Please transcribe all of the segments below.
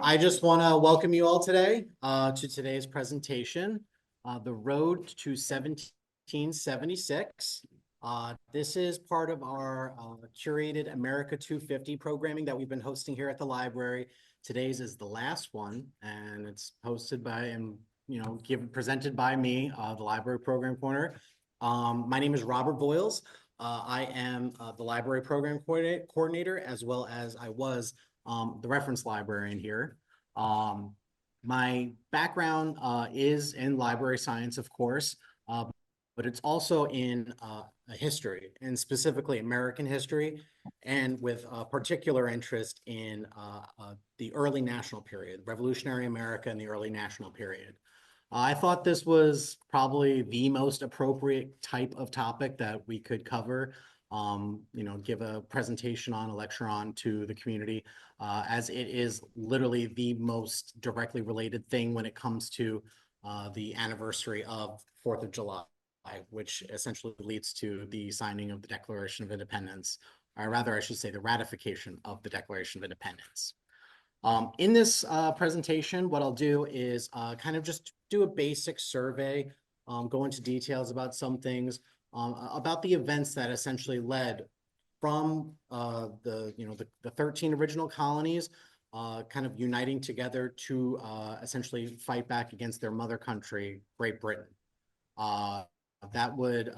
I just want to welcome you all today to today's presentation, The Road to 1776. This is part of our curated America 250 programming that we've been hosting here at the library. Today's is the last one, and it's hosted by and presented by me, the Library Program Corner. My name is Robert Voyles. I am the Library Program Coordinator, as well as I was the reference librarian here. My background is in library science, of course, but it's also in history, and specifically American history, and with a particular interest in the early national period, Revolutionary America and the early national period. I thought this was probably the most appropriate type of topic that we could cover, give a presentation on, a lecture on to the community, as it is literally the most directly related thing when it comes to the anniversary of 4th of July, which essentially leads to the signing of the Declaration of Independence, or rather, I should say, the ratification of the Declaration of Independence. In this presentation, what I'll do is kind of just do a basic survey, go into details about some things, about the events that essentially led from the 13 original colonies kind of uniting together to essentially fight back against their mother country, Great Britain. That would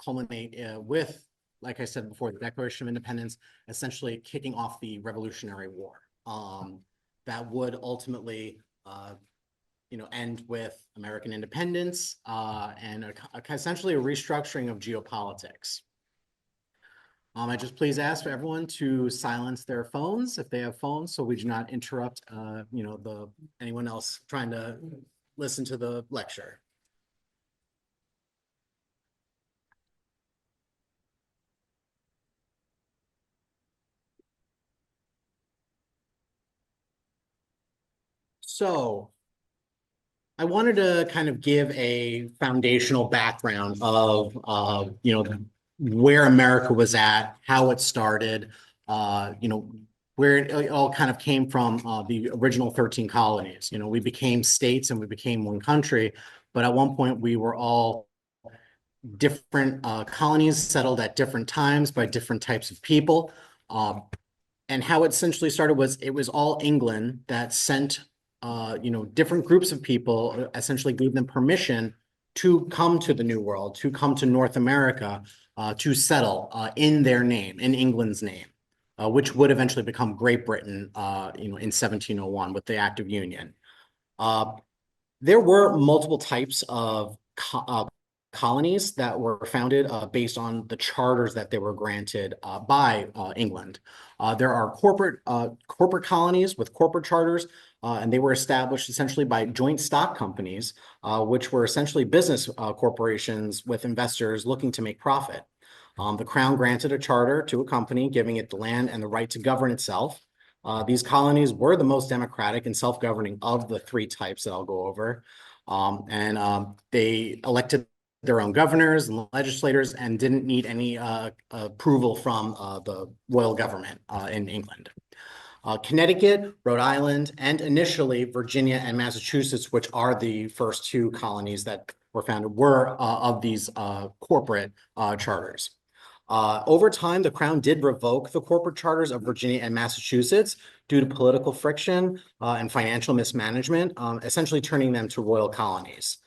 culminate with, like I said before, the Declaration of Independence, essentially kicking off the Revolutionary War. That would ultimately end with American independence and essentially a restructuring of geopolitics. I just please ask for everyone to silence their phones if they have phones, so we do not interrupt anyone else trying to listen to the lecture. So I wanted to kind of give a foundational background of where America was at, how it started, where it all kind of came from, the original 13 colonies. We became states and we became one country, but at one point we were all different colonies settled at different times by different types of people. And how it essentially started was it was all England that sent different groups of people, essentially gave them permission to come to the New World, to come to North America, to settle in their name, in England's name, which would eventually become Great Britain, in 1701 with the Act of Union. There were multiple types of colonies that were founded based on the charters that they were granted by England. There are corporate colonies with corporate charters, and they were established essentially by joint stock companies, which were essentially business corporations with investors looking to make profit. The Crown granted a charter to a company, giving it the land and the right to govern itself. These colonies were the most democratic and self-governing of the three types that I'll go over. They elected their own governors and legislators and didn't need any approval from the royal government in England. Connecticut, Rhode Island, and initially Virginia and Massachusetts, which are the first two colonies that were founded, were of these corporate charters. Over time, the Crown did revoke the corporate charters of Virginia and Massachusetts due to political friction and financial mismanagement, essentially turning them to royal colonies.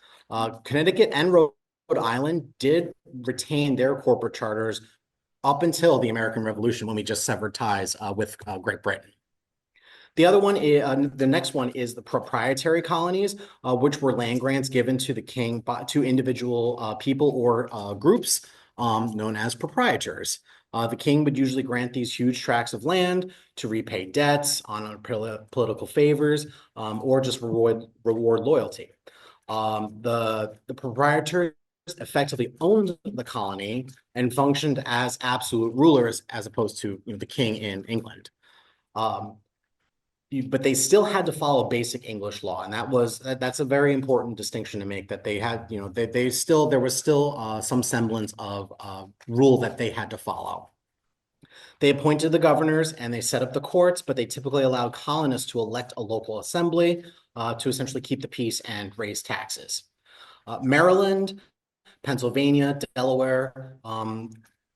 Connecticut and Rhode Island did retain their corporate charters up until the American Revolution, when we just severed ties with Great Britain. The other one, the next one is the proprietary colonies, which were land grants given to the king to individual people or groups known as proprietors. The king would usually grant these huge tracts of land to repay debts, honor political favors, or just reward loyalty. The proprietors effectively owned the colony and functioned as absolute rulers, as opposed to the king in England. But they still had to follow basic English law, and that's a very important distinction to make. That they had, there was still some semblance of rule that they had to follow. They appointed the governors and they set up the courts, but they typically allowed colonists to elect a local assembly to essentially keep the peace and raise taxes. Maryland, Pennsylvania, Delaware,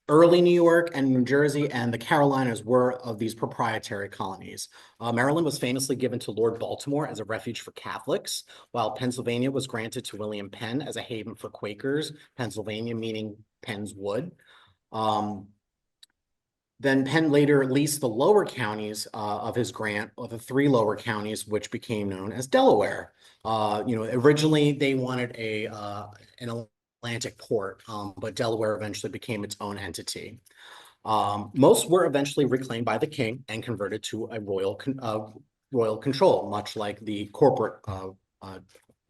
early New York and New Jersey and the Carolinas were of these proprietary colonies. Maryland was famously given to Lord Baltimore as a refuge for Catholics, while Pennsylvania was granted to William Penn as a haven for Quakers, Pennsylvania meaning Penn's wood. Then Penn later leased the lower counties of his grant, or the three lower counties, which became known as Delaware. Originally they wanted an Atlantic port, but Delaware eventually became its own entity. Most were eventually reclaimed by the king and converted to a royal control, much like the corporate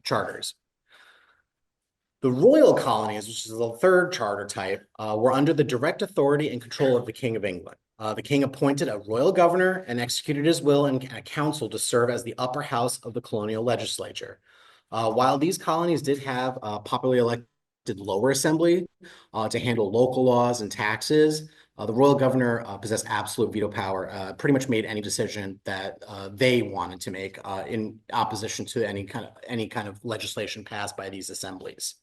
charters. The royal colonies, which is the third charter type, were under the direct authority and control of the King of England. The king appointed a royal governor and executed his will and a council to serve as the upper house of the colonial legislature. While these colonies did have a popularly elected lower assembly to handle local laws and taxes, the royal governor possessed absolute veto power, pretty much made any decision that they wanted to make in opposition to any kind of legislation passed by these assemblies.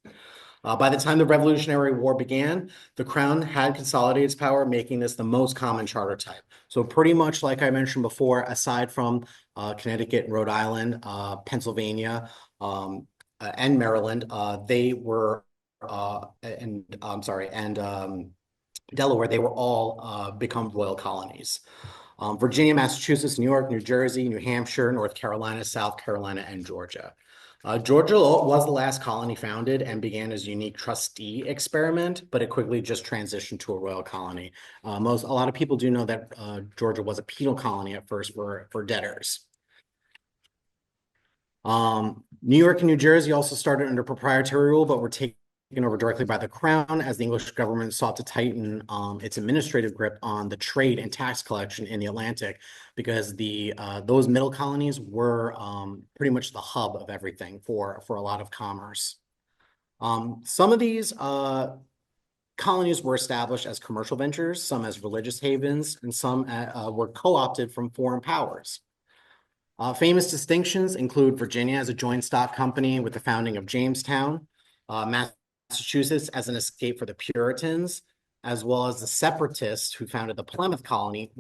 By the time the Revolutionary War began, the crown had consolidated its power, making this the most common charter type. So pretty much like I mentioned before, aside from Connecticut and Rhode Island, Pennsylvania, and Maryland, they were, and I'm sorry, and Delaware, they were all become royal colonies. Virginia, Massachusetts, New York, New Jersey, New Hampshire, North Carolina, South Carolina, and Georgia. Georgia was the last colony founded and began as a unique trustee experiment, but it quickly just transitioned to a royal colony. A lot of people do know that Georgia was a penal colony at first for debtors. New York and New Jersey also started under proprietary rule, but were taken over directly by the crown as the English government sought to tighten its administrative grip on the trade and tax collection in the Atlantic, because those middle colonies were pretty much the hub of everything for a lot of commerce. Some of these colonies were established as commercial ventures, some as religious havens, and some were co-opted from foreign powers. Famous distinctions include Virginia as a joint stock company with the founding of Jamestown, Massachusetts as an escape for the Puritans, as well as the separatists who founded the Plymouth colony,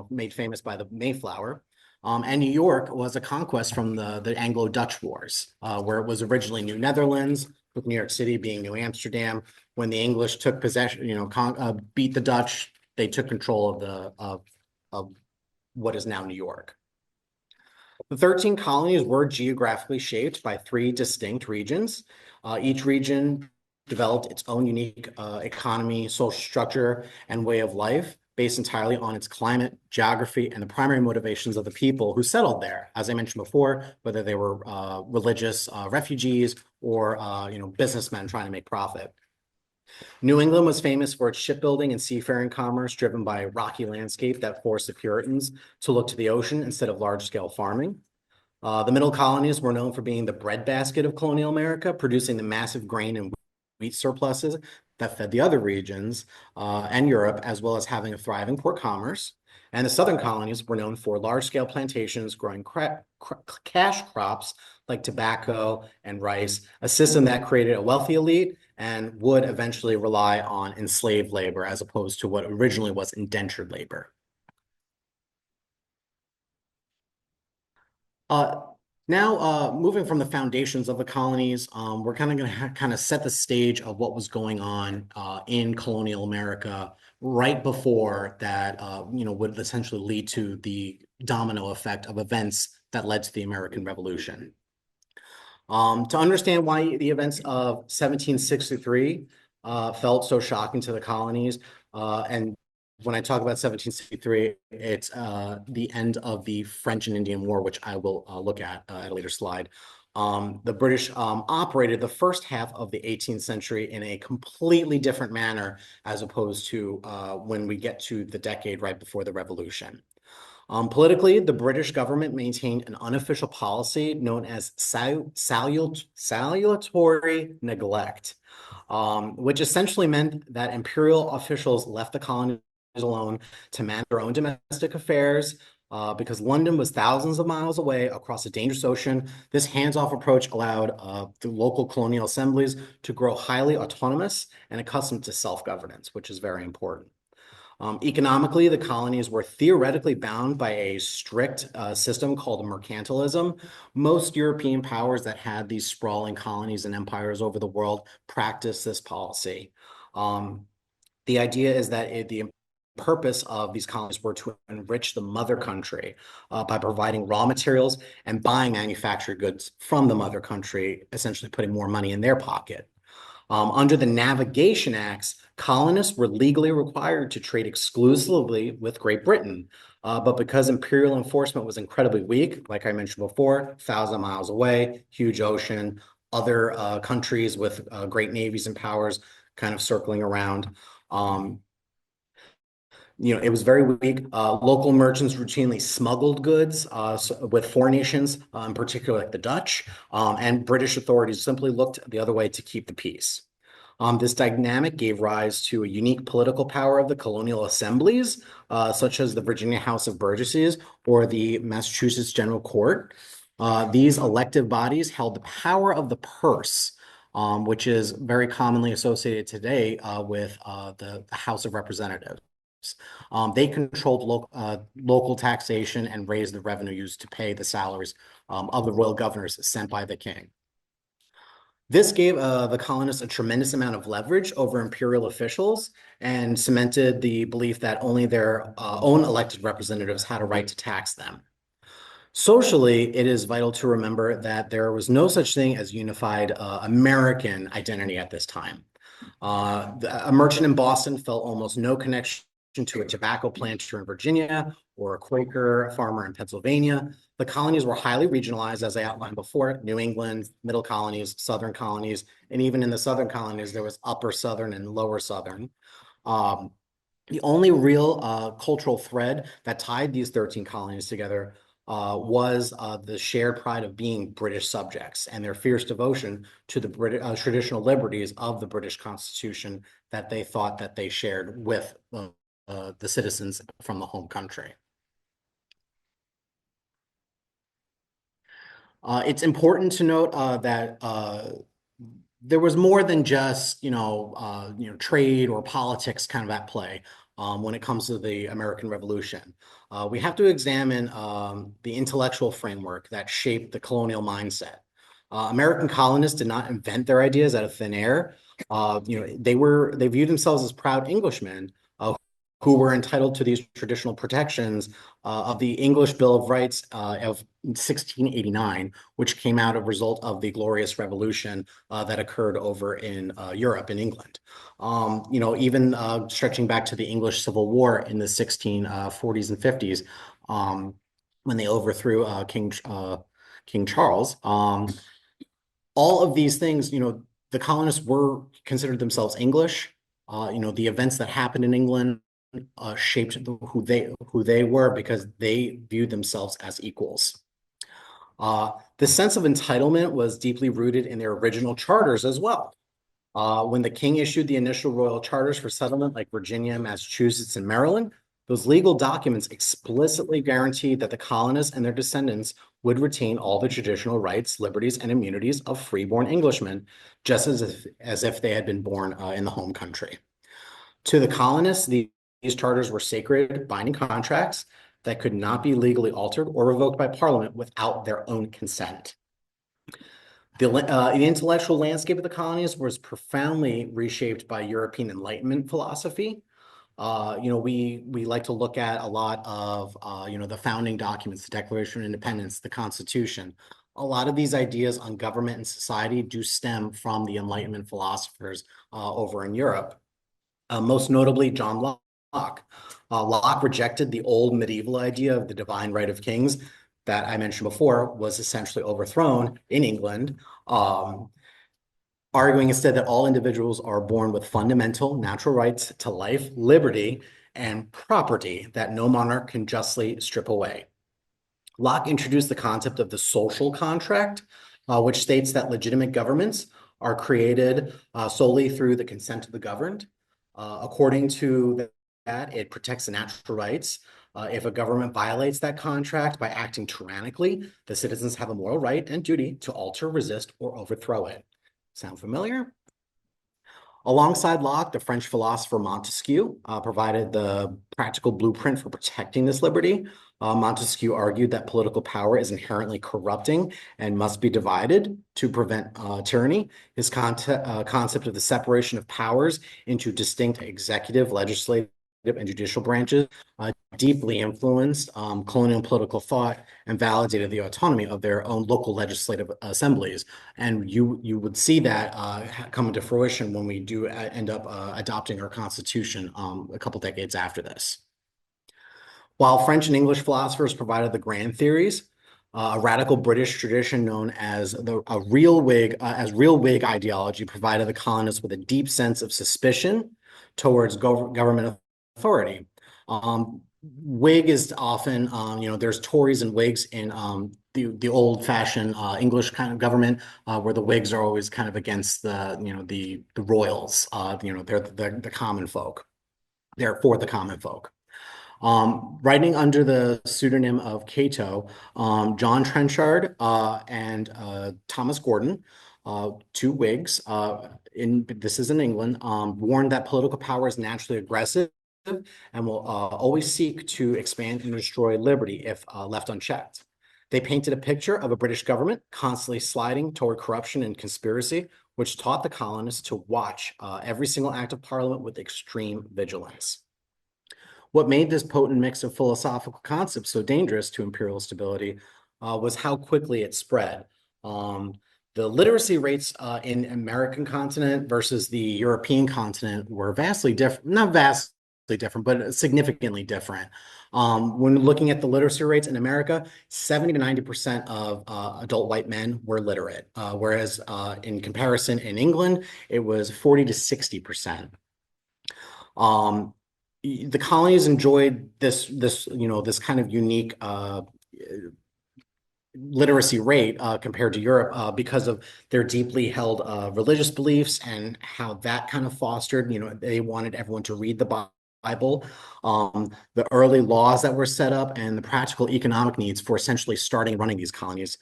made famous by the Mayflower. And New York was a conquest from the Anglo-Dutch Wars, where it was originally New Netherlands, with New York City being New Amsterdam. When the English took possession, beat the Dutch, they took control of what is now New York. The 13 colonies were geographically shaped by three distinct regions. Each region developed its own unique economy, social structure, and way of life based entirely on its climate, geography, and the primary motivations of the people who settled there. As I mentioned before, whether they were religious refugees or businessmen trying to make profit. New England was famous for its shipbuilding and seafaring commerce driven by a rocky landscape that forced the Puritans to look to the ocean instead of large-scale farming. The middle colonies were known for being the breadbasket of colonial America, producing the massive grain and wheat surpluses that fed the other regions and Europe, as well as having a thriving port commerce. And the southern colonies were known for large-scale plantations growing cash crops like tobacco and rice, a system that created a wealthy elite and would eventually rely on enslaved labor as opposed to what originally was indentured labor. Now, moving from the foundations of the colonies, we're kind of going to set the stage of what was going on in colonial America right before that, would essentially lead to the domino effect of events that led to the American Revolution. To understand why the events of 1763 felt so shocking to the colonies, and when I talk about 1763, it's the end of the French and Indian War, which I will look at a later slide. The British operated the first half of the 18th century in a completely different manner as opposed to when we get to the decade right before the Revolution. Politically, the British government maintained an unofficial policy known as salutary neglect, which essentially meant that imperial officials left the colonies alone to manage their own domestic affairs. Because London was thousands of miles away across a dangerous ocean, this hands-off approach allowed the local colonial assemblies to grow highly autonomous and accustomed to self-governance, which is very important. Economically, the colonies were theoretically bound by a strict system called mercantilism. Most European powers that had these sprawling colonies and empires over the world practiced this policy. The idea is that the purpose of these colonies were to enrich the mother country by providing raw materials and buying manufactured goods from the mother country, essentially putting more money in their pocket. Under the Navigation Acts, colonists were legally required to trade exclusively with Great Britain. But because imperial enforcement was incredibly weak, like I mentioned before, 1,000 miles away, huge ocean, other countries with great navies and powers kind of circling around. It was very weak. Local merchants routinely smuggled goods with foreign nations, in particular like the Dutch, and British authorities simply looked the other way to keep the peace. This dynamic gave rise to a unique political power of the colonial assemblies, such as the Virginia House of Burgesses or the Massachusetts General Court. These elective bodies held the power of the purse, which is very commonly associated today with the House of Representatives. They controlled local taxation and raised the revenue used to pay the salaries of the royal governors sent by the king. This gave the colonists a tremendous amount of leverage over imperial officials and cemented the belief that only their own elected representatives had a right to tax them. Socially, it is vital to remember that there was no such thing as unified American identity at this time. A merchant in Boston felt almost no connection to a tobacco planter in Virginia or a Quaker farmer in Pennsylvania. The colonies were highly regionalized, as I outlined before: New England, middle colonies, southern colonies, and even in the southern colonies, there was upper southern and lower southern. The only real cultural thread that tied these 13 colonies together was the shared pride of being British subjects and their fierce devotion to the traditional liberties of the British Constitution that they thought that they shared with the citizens from the home country. It's important to note that there was more than just trade or politics kind of at play when it comes to the American Revolution. We have to examine the intellectual framework that shaped the colonial mindset. American colonists did not invent their ideas out of thin air. They viewed themselves as proud Englishmen who were entitled to these traditional protections of the English Bill of Rights of 1689, which came out of result of the Glorious Revolution that occurred over in Europe, in England. Even stretching back to the English Civil War in the 1640s and 50s, when they overthrew King Charles. All of these things, the colonists were considered themselves English. The events that happened in England shaped who they were because they viewed themselves as equals. The sense of entitlement was deeply rooted in their original charters as well. When the king issued the initial royal charters for settlement, like Virginia, Massachusetts, and Maryland, those legal documents explicitly guaranteed that the colonists and their descendants would retain all the traditional rights, liberties, and immunities of freeborn Englishmen, just as if they had been born in the home country. To the colonists, these charters were sacred, binding contracts that could not be legally altered or revoked by Parliament without their own consent. The intellectual landscape of the colonies was profoundly reshaped by European Enlightenment philosophy. We like to look at a lot of, the founding documents, the Declaration of Independence, the Constitution. A lot of these ideas on government and society do stem from the Enlightenment philosophers over in Europe. Most notably, John Locke. Locke rejected the old medieval idea of the divine right of kings that I mentioned before was essentially overthrown in England, arguing instead that all individuals are born with fundamental natural rights to life, liberty, and property that no monarch can justly strip away. Locke introduced the concept of the social contract, which states that legitimate governments are created solely through the consent of the governed. According to that. It protects the natural rights. If a government violates that contract by acting tyrannically, the citizens have a moral right and duty to alter, resist, or overthrow it. Sound familiar? Alongside Locke, the French philosopher Montesquieu provided the practical blueprint for protecting this liberty. Montesquieu argued that political power is inherently corrupting and must be divided to prevent tyranny. His concept of the separation of powers into distinct executive, legislative, and judicial branches deeply influenced colonial political thought and validated the autonomy of their own local legislative assemblies. And you would see that come into fruition when we do end up adopting our Constitution a couple decades after this. While French and English philosophers provided the grand theories, a radical British tradition known as real Whig ideology provided the colonists with a deep sense of suspicion towards government authority. Whig is often, there's Tories and Whigs in the old-fashioned English kind of government, where the Whigs are always kind of against the royals. They're the common folk. They're for the common folk. Writing under the pseudonym of Cato, John Trenchard and Thomas Gordon, two Whigs, this is in England, warned that political power is naturally aggressive and will always seek to expand and destroy liberty if left unchecked. They painted a picture of a British government constantly sliding toward corruption and conspiracy, which taught the colonists to watch every single act of Parliament with extreme vigilance. What made this potent mix of philosophical concepts so dangerous to imperial stability was how quickly it spread. The literacy rates in American continent versus the European continent were vastly different, not vastly different, but significantly different. When looking at the literacy rates in America, 70 to 90% of adult white men were literate, whereas in comparison in England, it was 40 to 60%. The colonies enjoyed this kind of unique literacy rate compared to Europe because of their deeply held religious beliefs and how that kind of fostered, they wanted everyone to read the Bible, the early laws that were set up, and the practical economic needs for essentially starting and running these colonies,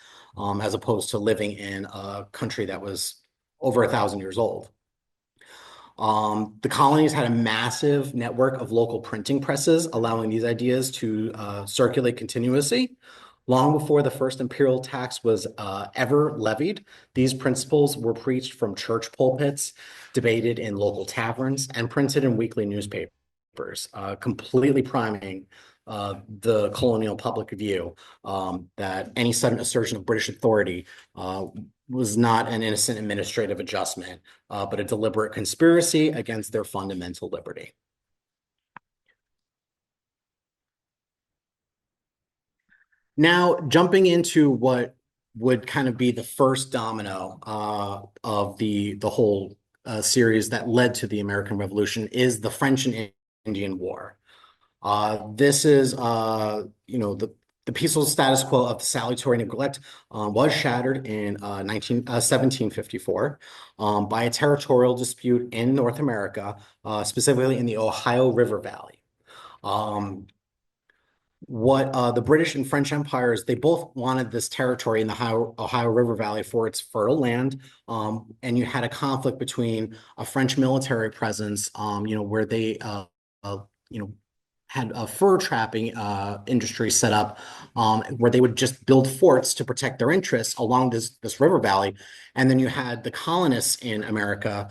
as opposed to living in a country that was over 1,000 years old. The colonies had a massive network of local printing presses, allowing these ideas to circulate continuously. Long before the first imperial tax was ever levied, these principles were preached from church pulpits, debated in local taverns, and printed in weekly newspapers, completely priming the colonial public view that any sudden assertion of British authority was not an innocent administrative adjustment, but a deliberate conspiracy against their fundamental liberty. Now, jumping into what would kind of be the first domino of the whole series that led to the American Revolution is the French and Indian War. This is, the peaceful status quo of the salutary neglect was shattered in 1754 by a territorial dispute in North America, specifically in the Ohio River Valley. What the British and French empires, they both wanted this territory in the Ohio River Valley for its fertile land. And you had a conflict between a French military presence, where they, had a fur trapping industry set up, where they would just build forts to protect their interests along this river valley. And then you had the colonists in America,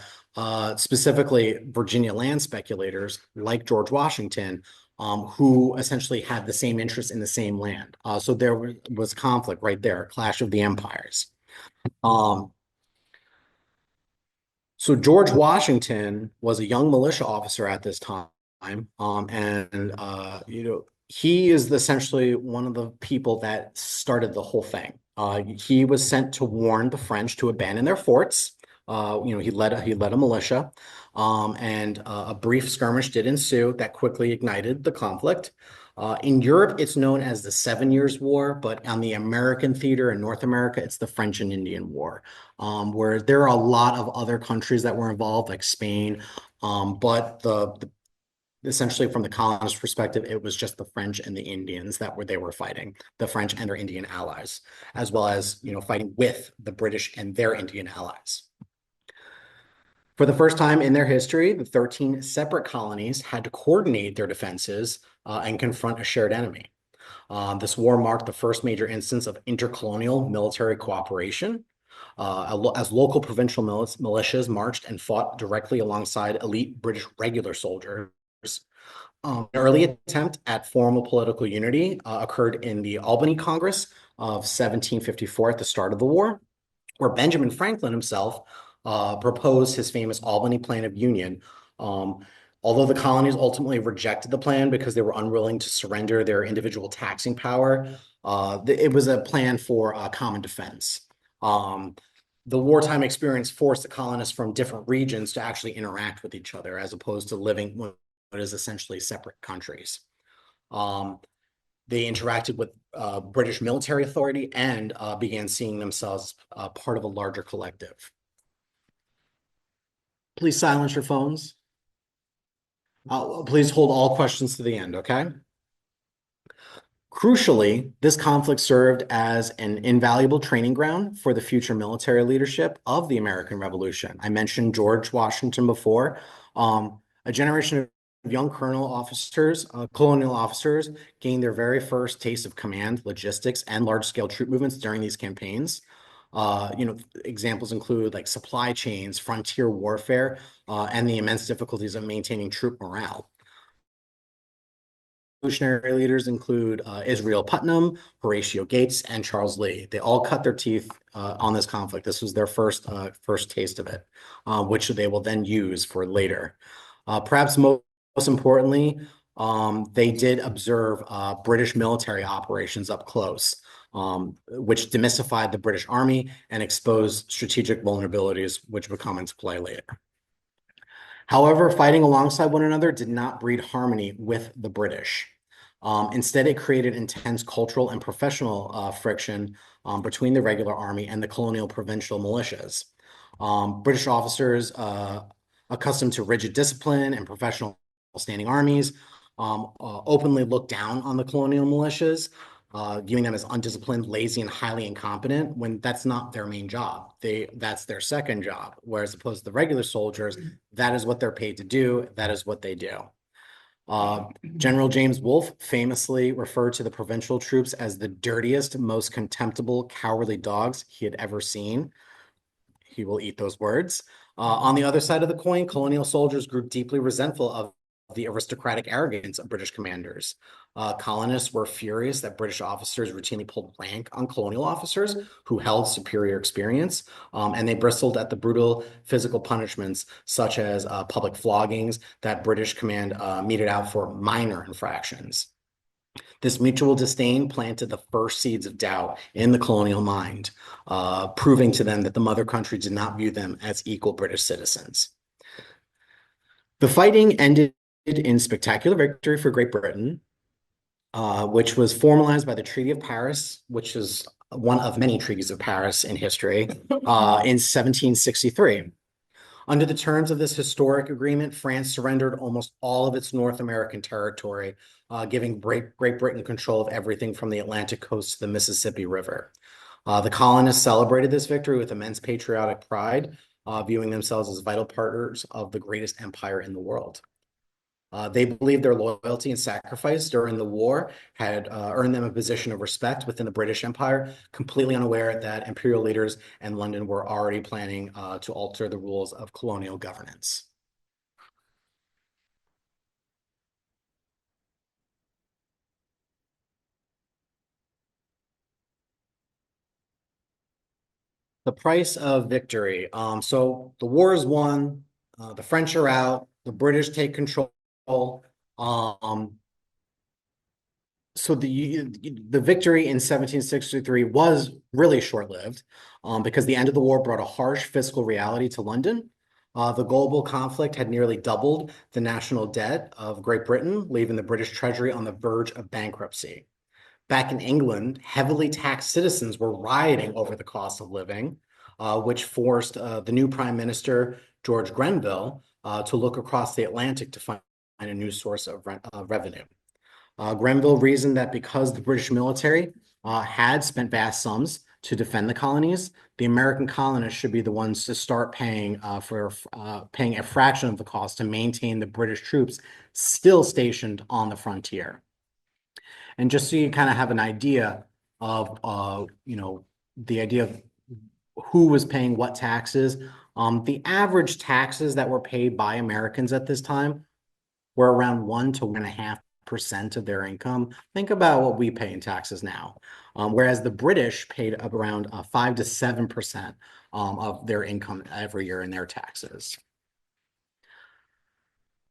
specifically Virginia land speculators like George Washington, who essentially had the same interests in the same land. So there was conflict right there, a clash of the empires. So George Washington was a young militia officer at this time. He is essentially one of the people that started the whole thing. He was sent to warn the French to abandon their forts. He led a militia, and a brief skirmish did ensue that quickly ignited the conflict. In Europe, it's known as the 7 Years' War, but on the American theater in North America, it's the French and Indian War, where there are a lot of other countries that were involved, like Spain, but essentially from the colonist perspective, it was just the French and the Indians they were fighting, the French and their Indian allies, as well as, fighting with the British and their Indian allies. For the first time in their history, the 13 separate colonies had to coordinate their defenses and confront a shared enemy. This war marked the first major instance of intercolonial military cooperation, as local provincial militias marched and fought directly alongside elite British regular soldiers. An early attempt at formal political unity occurred in the Albany Congress of 1754 at the start of the war, where Benjamin Franklin himself proposed his famous Albany Plan of Union. Although the colonies ultimately rejected the plan because they were unwilling to surrender their individual taxing power, it was a plan for common defense. The wartime experience forced the colonists from different regions to actually interact with each other as opposed to living what is essentially separate countries. They interacted with British military authority and began seeing themselves part of a larger collective. Please silence your phones. Please hold all questions to the end, okay? Crucially, this conflict served as an invaluable training ground for the future military leadership of the American Revolution. I mentioned George Washington before. A generation of young colonial officers gained their very first taste of command, logistics, and large-scale troop movements during these campaigns. Examples include like supply chains, frontier warfare, and the immense difficulties of maintaining troop morale. Revolutionary leaders include Israel Putnam, Horatio Gates, and Charles Lee. They all cut their teeth on this conflict. This was their first taste of it, which they will then use for later. Perhaps most importantly, they did observe British military operations up close, which demystified the British Army and exposed strategic vulnerabilities, which would come into play later. However, fighting alongside one another did not breed harmony with the British. Instead, it created intense cultural and professional friction between the regular army and the colonial provincial militias. British officers accustomed to rigid discipline and professional standing armies openly looked down on the colonial militias, viewing them as undisciplined, lazy, and highly incompetent when that's not their main job. That's their second job, whereas opposed to the regular soldiers, that is what they're paid to do. That is what they do. General James Wolfe famously referred to the provincial troops as the dirtiest, most contemptible, cowardly dogs he had ever seen. He will eat those words. On the other side of the coin, colonial soldiers grew deeply resentful of the aristocratic arrogance of British commanders. Colonists were furious that British officers routinely pulled rank on colonial officers who held superior experience, and they bristled at the brutal physical punishments, such as public floggings that British command meted out for minor infractions. This mutual disdain planted the first seeds of doubt in the colonial mind, proving to them that the mother country did not view them as equal British citizens. The fighting ended in spectacular victory for Great Britain, which was formalized by the Treaty of Paris, which is one of many treaties of Paris in history, in 1763. Under the terms of this historic agreement, France surrendered almost all of its North American territory, giving Great Britain control of everything from the Atlantic coast to the Mississippi River. The colonists celebrated this victory with immense patriotic pride, viewing themselves as vital partners of the greatest empire in the world. They believed their loyalty and sacrifice during the war had earned them a position of respect within the British Empire, completely unaware that imperial leaders and London were already planning to alter the rules of colonial governance. The price of victory. So the war is won, the French are out, the British take control. So the victory in 1763 was really short-lived because the end of the war brought a harsh fiscal reality to London. The global conflict had nearly doubled the national debt of Great Britain, leaving the British Treasury on the verge of bankruptcy. Back in England, heavily taxed citizens were rioting over the cost of living, which forced the new Prime Minister, George Grenville, to look across the Atlantic to find a new source of revenue. Grenville reasoned that because the British military had spent vast sums to defend the colonies, the American colonists should be the ones to start paying for paying a fraction of the cost to maintain the British troops still stationed on the frontier. And just so you kind of have an idea of, the idea of who was paying what taxes, the average taxes that were paid by Americans at this time were around 1 to 1.5% of their income. Think about what we pay in taxes now. Whereas the British paid up around 5 to 7% of their income every year in their taxes.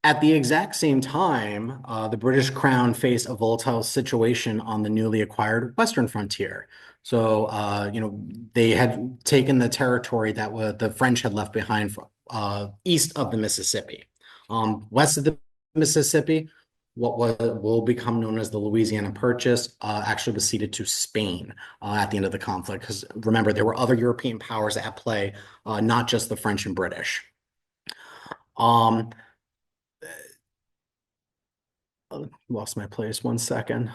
At the exact same time, the British Crown faced a volatile situation on the newly acquired Western frontier. So, they had taken the territory that the French had left behind east of the Mississippi. West of the Mississippi, what will become known as the Louisiana Purchase, actually was ceded to Spain at the end of the conflict. Because remember, there were other European powers at play, not just the French and British. Lost my place 1 second.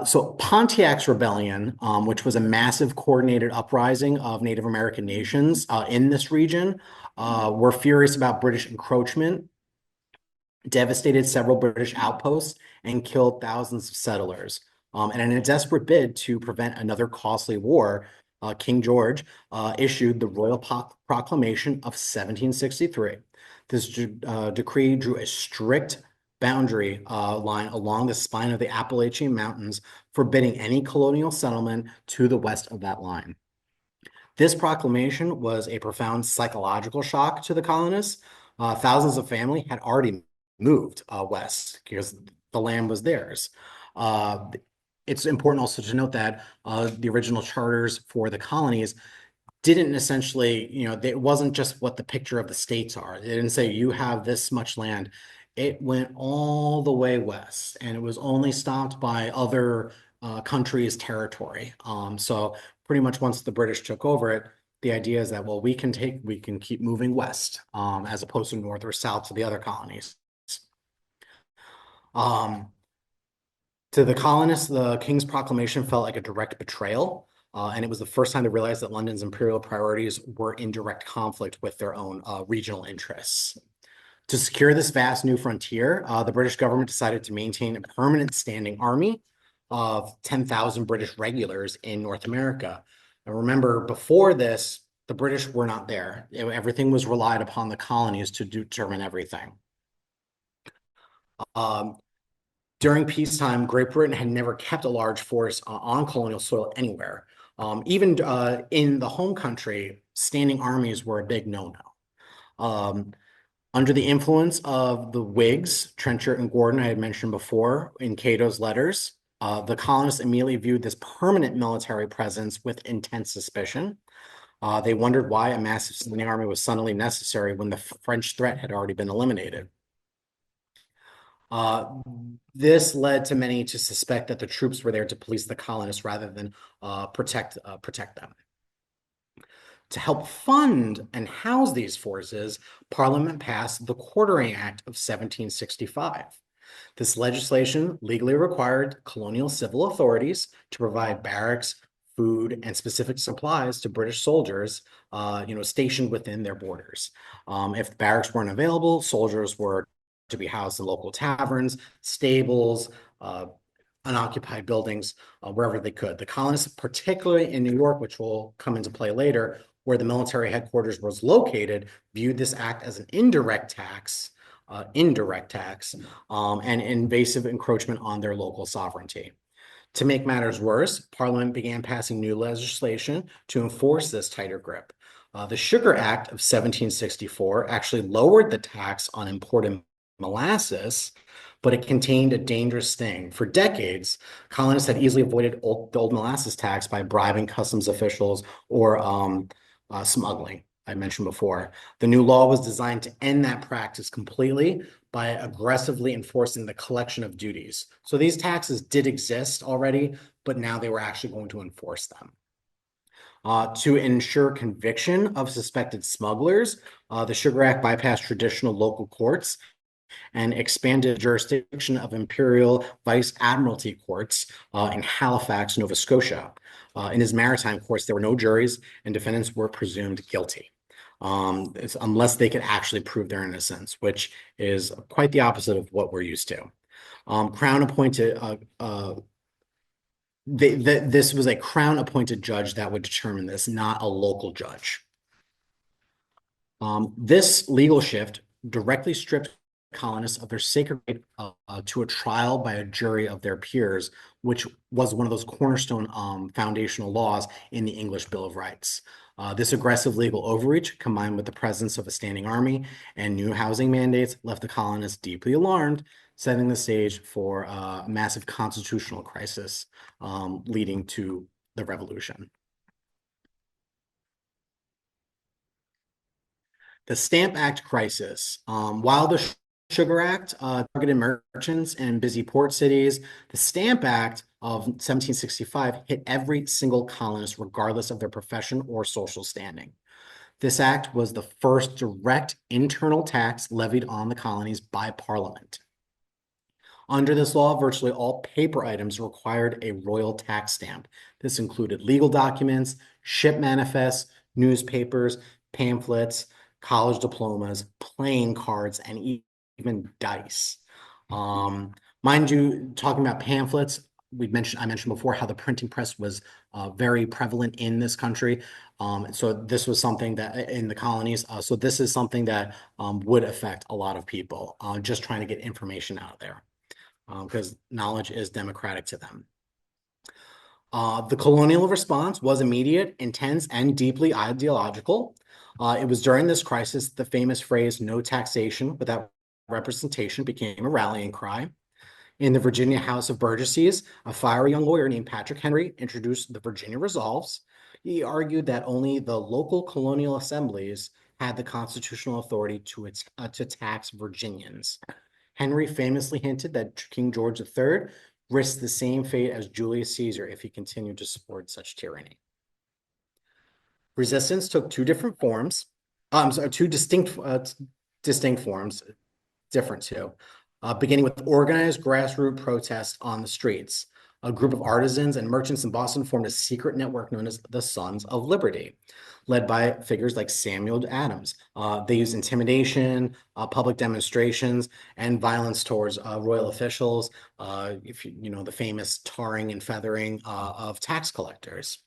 So Pontiac's Rebellion, which was a massive coordinated uprising of Native American nations in this region, were furious about British encroachment, devastated several British outposts, and killed thousands of settlers. And in a desperate bid to prevent another costly war, King George issued the Royal Proclamation of 1763. This decree drew a strict boundary line along the spine of the Appalachian Mountains, forbidding any colonial settlement to the west of that line. This proclamation was a profound psychological shock to the colonists. Thousands of family had already moved west because the land was theirs. It's important also to note that the original charters for the colonies didn't essentially, it wasn't just what the picture of the states are. It didn't say you have this much land. It went all the way west, and it was only stopped by other countries' territory. So pretty much once the British took over it, the idea is that, well, we can keep moving west, as opposed to north or south to the other colonies. To the colonists, the King's Proclamation felt like a direct betrayal, and it was the first time they realized that London's imperial priorities were in direct conflict with their own regional interests. To secure this vast new frontier, the British government decided to maintain a permanent standing army of 10,000 British regulars in North America. And remember, before this, the British were not there. Everything was relied upon the colonies to determine everything. During peacetime, Great Britain had never kept a large force on colonial soil anywhere. Even in the home country, standing armies were a big no-no. Under the influence of the Whigs, Trenchard and Gordon, I had mentioned before in Cato's letters, the colonists immediately viewed this permanent military presence with intense suspicion. They wondered why a massive standing army was suddenly necessary when the French threat had already been eliminated. This led to many to suspect that the troops were there to police the colonists rather than protect them. To help fund and house these forces, Parliament passed the Quartering Act of 1765. This legislation legally required colonial civil authorities to provide barracks, food, and specific supplies to British soldiers, stationed within their borders. If the barracks weren't available, soldiers were to be housed in local taverns, stables, unoccupied buildings, wherever they could. The colonists, particularly in New York, which will come into play later, where the military headquarters was located, viewed this act as an indirect tax, and invasive encroachment on their local sovereignty. To make matters worse, Parliament began passing new legislation to enforce this tighter grip. The Sugar Act of 1764 actually lowered the tax on imported molasses, but it contained a dangerous sting. For decades, colonists had easily avoided the old molasses tax by bribing customs officials or smuggling, I mentioned before. The new law was designed to end that practice completely by aggressively enforcing the collection of duties. So these taxes did exist already, but now they were actually going to enforce them. To ensure conviction of suspected smugglers, the Sugar Act bypassed traditional local courts and expanded jurisdiction of imperial vice admiralty courts in Halifax, Nova Scotia. In his maritime courts, there were no juries, and defendants were presumed guilty. Unless they could actually prove their innocence, which is quite the opposite of what we're used to. Crown appointed this was a crown appointed judge that would determine this, not a local judge. This legal shift directly stripped colonists of their sacred right to a trial by a jury of their peers, which was one of those cornerstone foundational laws in the English Bill of Rights. This aggressive legal overreach, combined with the presence of a standing army and new housing mandates, left the colonists deeply alarmed, setting the stage for a massive constitutional crisis leading to the revolution. The Stamp Act crisis. While the Sugar Act targeted merchants and busy port cities, the Stamp Act of 1765 hit every single colonist, regardless of their profession or social standing. This act was the first direct internal tax levied on the colonies by Parliament. Under this law, virtually all paper items required a royal tax stamp. This included legal documents, ship manifests, newspapers, pamphlets, college diplomas, playing cards, and even dice. Mind you, talking about pamphlets, I mentioned before how the printing press was very prevalent in this country. So this was something that in the colonies. So this is something that would affect a lot of people just trying to get information out of there because knowledge is democratic to them. The colonial response was immediate, intense, and deeply ideological. It was during this crisis the famous phrase, "no taxation without representation," became a rallying cry. In the Virginia House of Burgesses, a fiery young lawyer named Patrick Henry introduced the Virginia Resolves. He argued that only the local colonial assemblies had the constitutional authority to tax Virginians. Henry famously hinted that King George III risked the same fate as Julius Caesar if he continued to support such tyranny. Resistance took two different forms. Two distinct forms, different too. Beginning with organized grassroots protests on the streets. A group of artisans and merchants in Boston formed a secret network known as the Sons of Liberty, led by figures like Samuel Adams. They used intimidation, public demonstrations, and violence towards royal officials. If you know the famous tarring and feathering of tax collectors.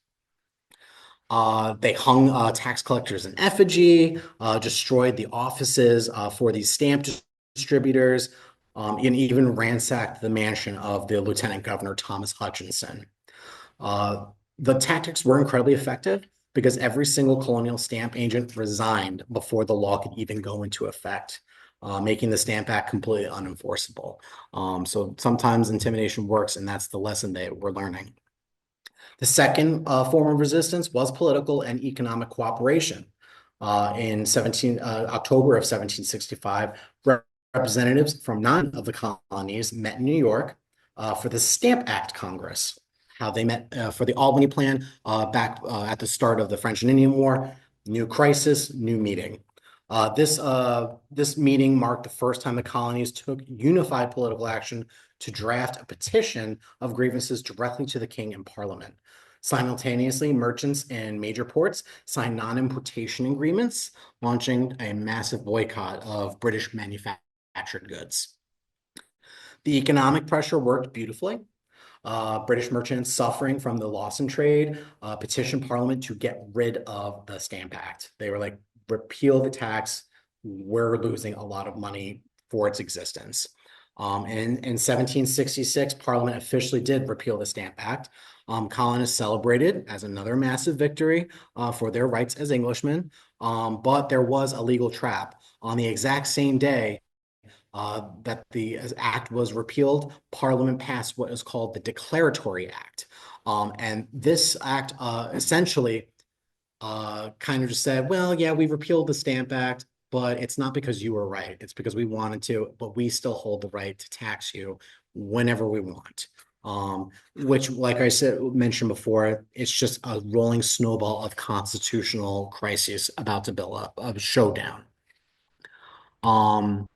They hung tax collectors in effigy, destroyed the offices for these stamp distributors, and even ransacked the mansion of the Lieutenant Governor Thomas Hutchinson. The tactics were incredibly effective because every single colonial stamp agent resigned before the law could even go into effect, making the Stamp Act completely unenforceable. So sometimes intimidation works, and that's the lesson they were learning. The second form of resistance was political and economic cooperation. In October of 1765, representatives from none of the colonies met in New York for the Stamp Act Congress. How they met for the Albany Plan back at the start of the French and Indian War. New crisis, new meeting. This meeting marked the first time the colonies took unified political action to draft a petition of grievances directly to the king and parliament. Simultaneously, merchants in major ports signed non-importation agreements, launching a massive boycott of British manufactured goods. The economic pressure worked beautifully. British merchants suffering from the loss in trade petitioned Parliament to get rid of the Stamp Act. They were like, repeal the tax. We're losing a lot of money for its existence. In 1766, Parliament officially did repeal the Stamp Act. Colonists celebrated as another massive victory for their rights as Englishmen, but there was a legal trap. On the exact same day that the act was repealed, Parliament passed what is called the Declaratory Act. And this act essentially kind of just said, well, yeah, we repealed the Stamp Act, but it's not because you were right. It's because we wanted to, but we still hold the right to tax you whenever we want. Which, like I said, mentioned before, it's just a rolling snowball of constitutional crises about to build up, of showdown. Um,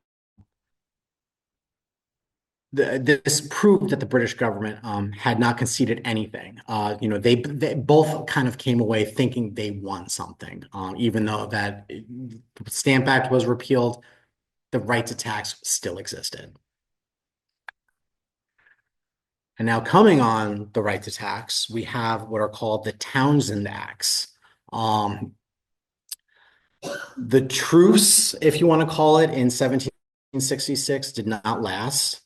this proved that the British government had not conceded anything. They both kind of came away thinking they won something, even though that the Stamp Act was repealed, the right to tax still existed. And now coming on the right to tax, we have what are called the Townshend Acts. Um, the truce, if you want to call it, in 1766 did not last,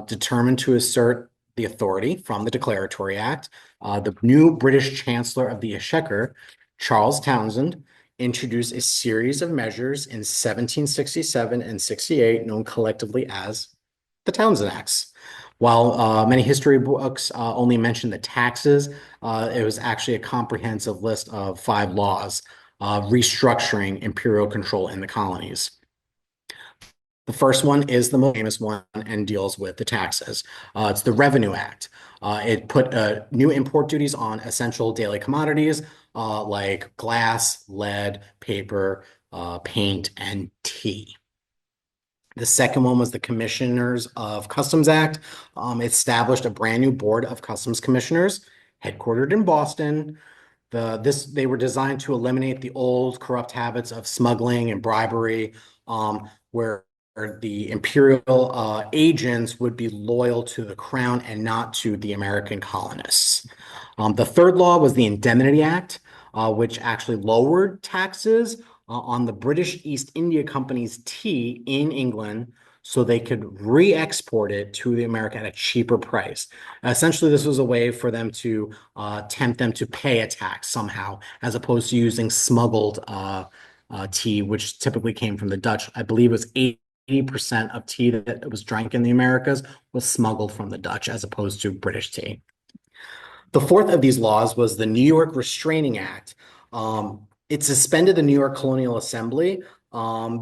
determined to assert the authority from the Declaratory Act. The new British Chancellor of the Exchequer, Charles Townshend, introduced a series of measures in 1767 and 68 known collectively as the Townshend Acts. While many history books only mention the taxes, it was actually a comprehensive list of 5 laws restructuring imperial control in the colonies. The first one is the most famous one and deals with the taxes. It's the Revenue Act. It put new import duties on essential daily commodities like glass, lead, paper, paint, and tea. The second one was the Commissioners of Customs Act. It established a brand new board of customs commissioners headquartered in Boston. They were designed to eliminate the old corrupt habits of smuggling and bribery, where the imperial agents would be loyal to the crown and not to the American colonists. The third law was the Indemnity Act, which actually lowered taxes on the British East India Company's tea in England so they could re-export it to the America at a cheaper price. Essentially, this was a way for them to tempt them to pay a tax somehow, as opposed to using smuggled tea, which typically came from the Dutch. I believe it was 80% of tea that was drank in the Americas was smuggled from the Dutch, as opposed to British tea. The fourth of these laws was the New York Restraining Act. It suspended the New York Colonial Assembly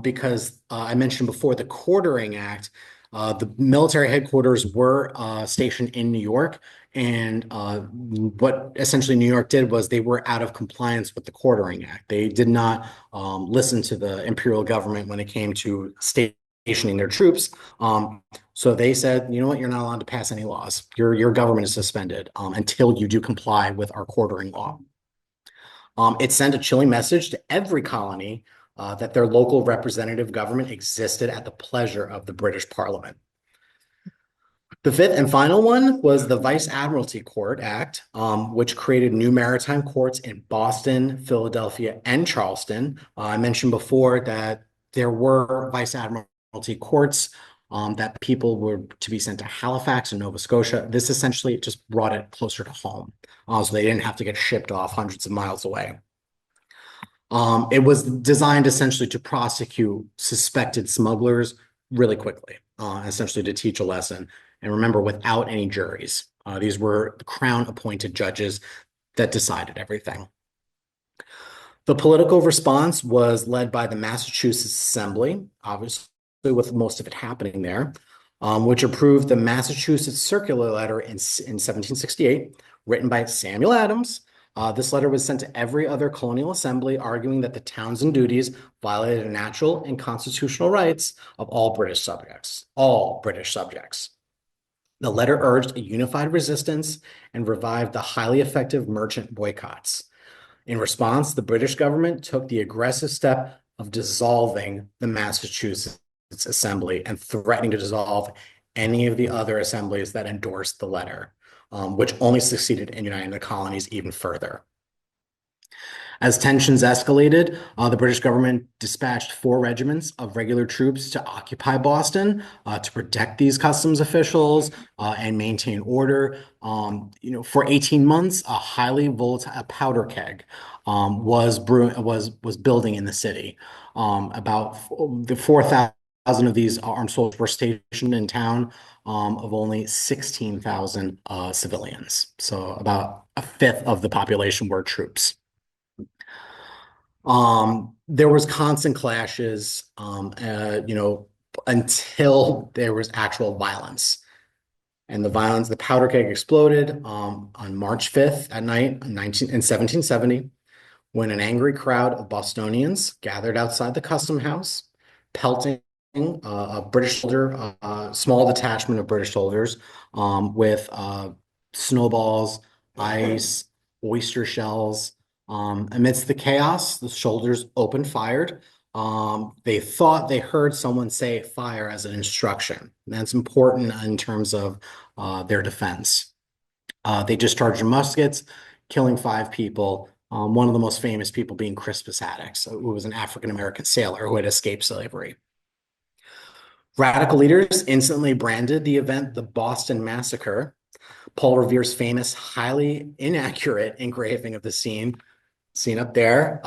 because I mentioned before the Quartering Act. The military headquarters were stationed in New York, and what essentially New York did was they were out of compliance with the Quartering Act. They did not listen to the imperial government when it came to stationing their troops. So they said, you know what, you're not allowed to pass any laws. Your government is suspended until you do comply with our quartering law. It sent a chilling message to every colony that their local representative government existed at the pleasure of the British Parliament. The fifth and final one was the Vice Admiralty Court Act, which created new maritime courts in Boston, Philadelphia, and Charleston. I mentioned before that there were Vice Admiralty courts that people were to be sent to Halifax and Nova Scotia. This essentially just brought it closer to home, so they didn't have to get shipped off hundreds of miles away. It was designed essentially to prosecute suspected smugglers really quickly, essentially to teach a lesson. And remember, without any juries, these were the crown-appointed judges that decided everything. The political response was led by the Massachusetts Assembly, obviously with most of it happening there, which approved the Massachusetts Circular Letter in 1768, written by Samuel Adams. This letter was sent to every other colonial assembly, arguing that the Townshend duties violated the natural and constitutional rights of all British subjects. All British subjects. The letter urged a unified resistance and revived the highly effective merchant boycotts. In response, the British government took the aggressive step of dissolving the Massachusetts Assembly and threatening to dissolve any of the other assemblies that endorsed the letter, which only succeeded in uniting the colonies even further. As tensions escalated, the British government dispatched 4 regiments of regular troops to occupy Boston to protect these customs officials and maintain order. For 18 months, a highly volatile powder keg was building in the city. About the 4,000 of these armed soldiers were stationed in town, of only 16,000 civilians. So about a fifth of the population were troops. There was constant clashes, until there was actual violence. And the powder keg exploded on March 5th at night in 1770, when an angry crowd of Bostonians gathered outside the custom house, pelting a British soldier, a small detachment of British soldiers, with snowballs, ice, oyster shells. Amidst the chaos, the soldiers opened fired. They thought they heard someone say fire as an instruction. That's important in terms of their defense. They discharged their muskets, killing 5 people. One of the most famous people being Crispus Attucks, who was an African American sailor who had escaped slavery. Radical leaders instantly branded the event the Boston Massacre. Paul Revere's famous, highly inaccurate engraving of the scene up there,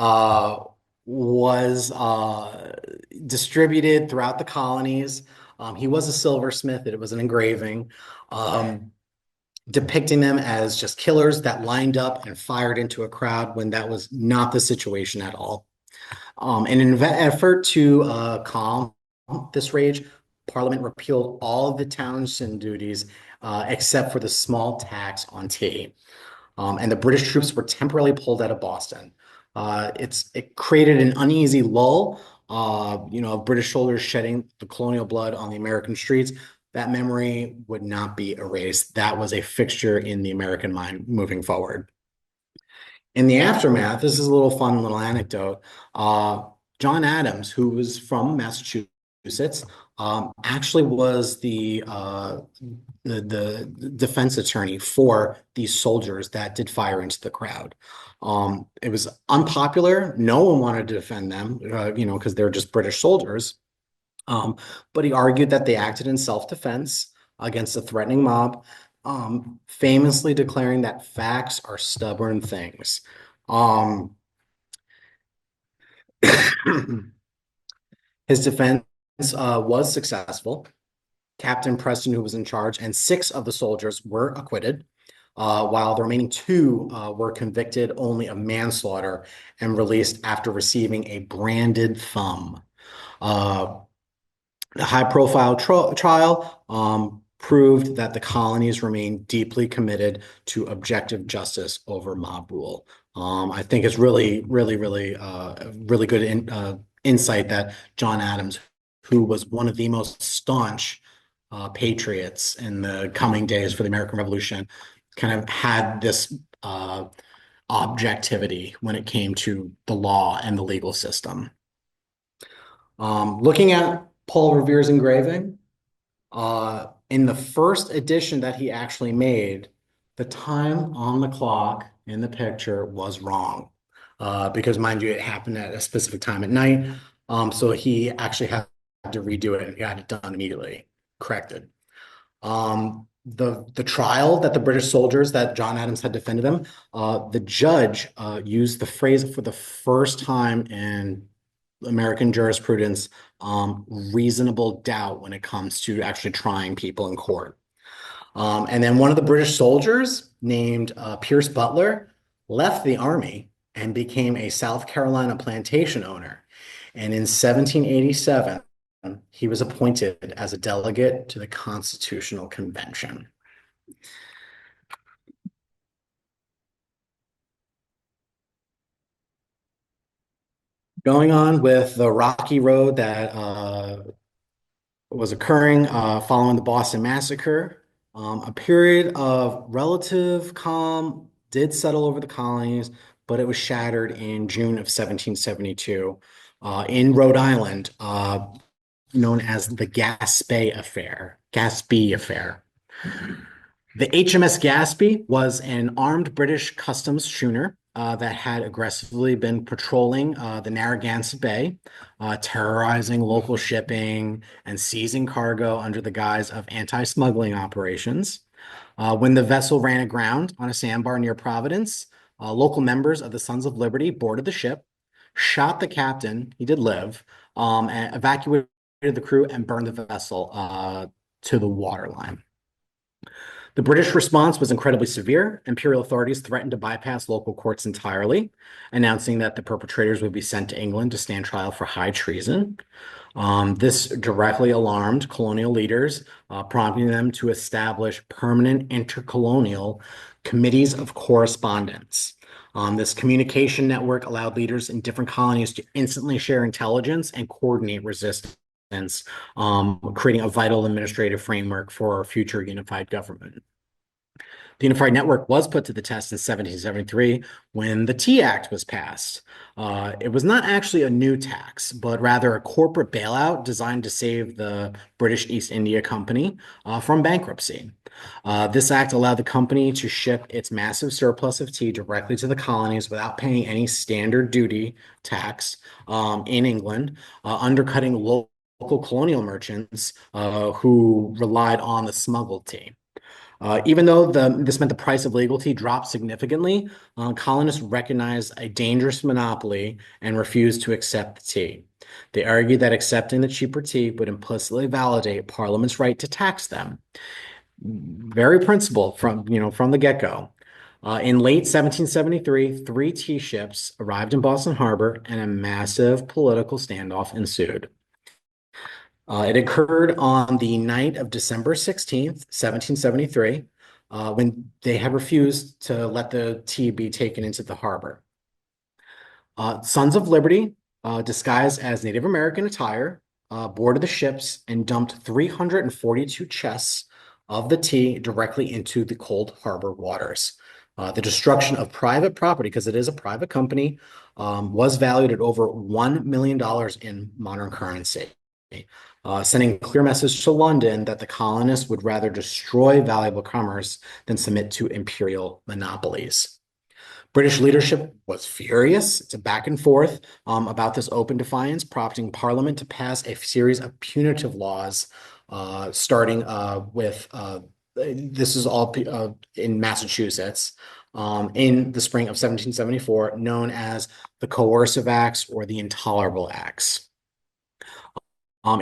was distributed throughout the colonies. He was a silversmith. It was an engraving, depicting them as just killers that lined up and fired into a crowd when that was not the situation at all. In an effort to calm this rage, Parliament repealed all of the townshend duties except for the small tax on tea. And the British troops were temporarily pulled out of Boston. It created an uneasy lull, British soldiers shedding the colonial blood on the American streets. That memory would not be erased. That was a fixture in the American mind moving forward. In the aftermath, this is a little fun little anecdote. John Adams, who was from Massachusetts, actually was the defense attorney for these soldiers that did fire into the crowd. It was unpopular. No one wanted to defend them, because they're just British soldiers. But he argued that they acted in self-defense against a threatening mob, famously declaring that facts are stubborn things. His defense was successful. Captain Preston, who was in charge, and 6 of the soldiers were acquitted, while the remaining 2 were convicted only of manslaughter and released after receiving a branded thumb. The high-profile trial proved that the colonies remained deeply committed to objective justice over mob rule. I think it's really, really, really good insight that John Adams, who was one of the most staunch patriots in the coming days for the American Revolution, kind of had this objectivity when it came to the law and the legal system. Looking at Paul Revere's engraving, in the first edition that he actually made, the time on the clock in the picture was wrong. Because mind you, it happened at a specific time at night. So he actually had to redo it and he had it done immediately, corrected. The trial that the British soldiers that John Adams had defended him, the judge used the phrase for the first time in American jurisprudence, reasonable doubt when it comes to actually trying people in court. And then one of the British soldiers named Pierce Butler left the army and became a South Carolina plantation owner. And in 1787, he was appointed as a delegate to the Constitutional Convention. Going on with the rocky road that was occurring following the Boston Massacre, a period of relative calm did settle over the colonies, but it was shattered in June of 1772 in Rhode Island, known as the Gaspé Affair. The HMS Gaspé was an armed British customs schooner that had aggressively been patrolling the Narragansett Bay, terrorizing local shipping and seizing cargo under the guise of anti-smuggling operations. When the vessel ran aground on a sandbar near Providence, local members of the Sons of Liberty boarded the ship, shot the captain, he did live, and evacuated the crew and burned the vessel to the waterline. The British response was incredibly severe. Imperial authorities threatened to bypass local courts entirely, announcing that the perpetrators would be sent to England to stand trial for high treason. This directly alarmed colonial leaders, prompting them to establish permanent intercolonial committees of correspondence. This communication network allowed leaders in different colonies to instantly share intelligence and coordinate resistance. creating a vital administrative framework for future unified government. The Unified Network was put to the test in 1773 when the Tea Act was passed. It was not actually a new tax, but rather a corporate bailout designed to save the British East India Company from bankruptcy. This act allowed the company to ship its massive surplus of tea directly to the colonies without paying any standard duty tax in England, undercutting local colonial merchants who relied on the smuggled tea. Even though this meant the price of legal tea dropped significantly, colonists recognized a dangerous monopoly and refused to accept the tea. They argued that accepting the cheaper tea would implicitly validate Parliament's right to tax them. Very principled from the get-go. In late 1773, three tea ships arrived in Boston Harbor, and a massive political standoff ensued. It occurred on the night of December 16th, 1773, when they had refused to let the tea be taken into the harbor. Sons of Liberty, disguised as Native American attire, boarded the ships and dumped 342 chests of the tea directly into the cold harbor waters. The destruction of private property, because it is a private company, was valued at over $1 million in modern currency. Sending a clear message to London that the colonists would rather destroy valuable commerce than submit to imperial monopolies. British leadership was furious. It's a back and forth about this open defiance, prompting Parliament to pass a series of punitive laws, starting with this is all in Massachusetts in the spring of 1774, known as the Coercive Acts or the Intolerable Acts.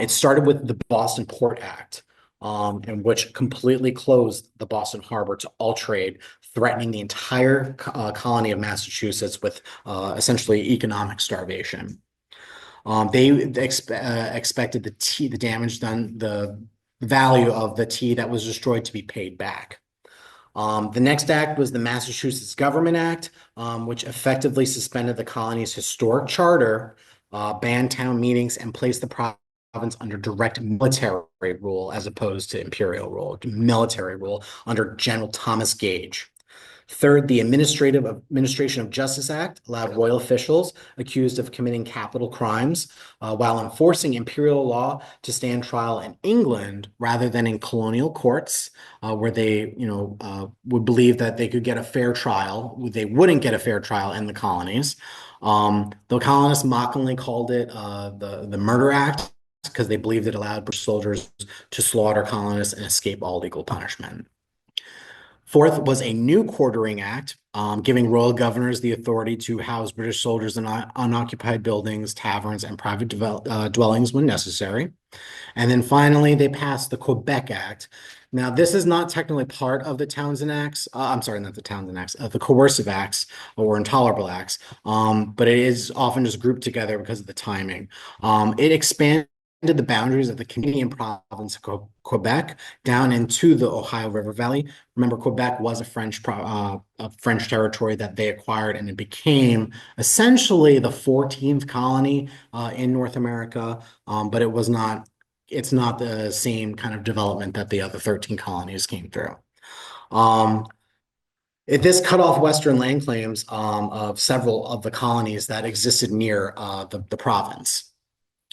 It started with the Boston Port Act, in which completely closed the Boston Harbor to all trade, threatening the entire colony of Massachusetts with essentially economic starvation. They expected the damage done, the value of the tea that was destroyed to be paid back. The next act was the Massachusetts Government Act, which effectively suspended the colony's historic charter, banned town meetings, and placed the province under direct military rule as opposed to imperial rule, military rule under General Thomas Gage. Third, the Administration of Justice Act allowed royal officials accused of committing capital crimes while enforcing imperial law to stand trial in England rather than in colonial courts, where they, would believe that they could get a fair trial. They wouldn't get a fair trial in the colonies. The colonists mockingly called it the Murder Act because they believed it allowed British soldiers to slaughter colonists and escape all legal punishment. Fourth was a new quartering act, giving royal governors the authority to house British soldiers in unoccupied buildings, taverns, and private dwellings when necessary. And then finally, they passed the Quebec Act. Now, this is not technically part of the Townshend Acts. I'm sorry, not the Townshend Acts, the Coercive Acts or Intolerable Acts, but it is often just grouped together because of the timing. It expanded the boundaries of the Canadian province of Quebec down into the Ohio River Valley. Remember, Quebec was a French territory that they acquired, and it became essentially the 14th colony in North America, but it's not the same kind of development that the other 13 colonies came through. This cut off Western land claims of several of the colonies that existed near the province.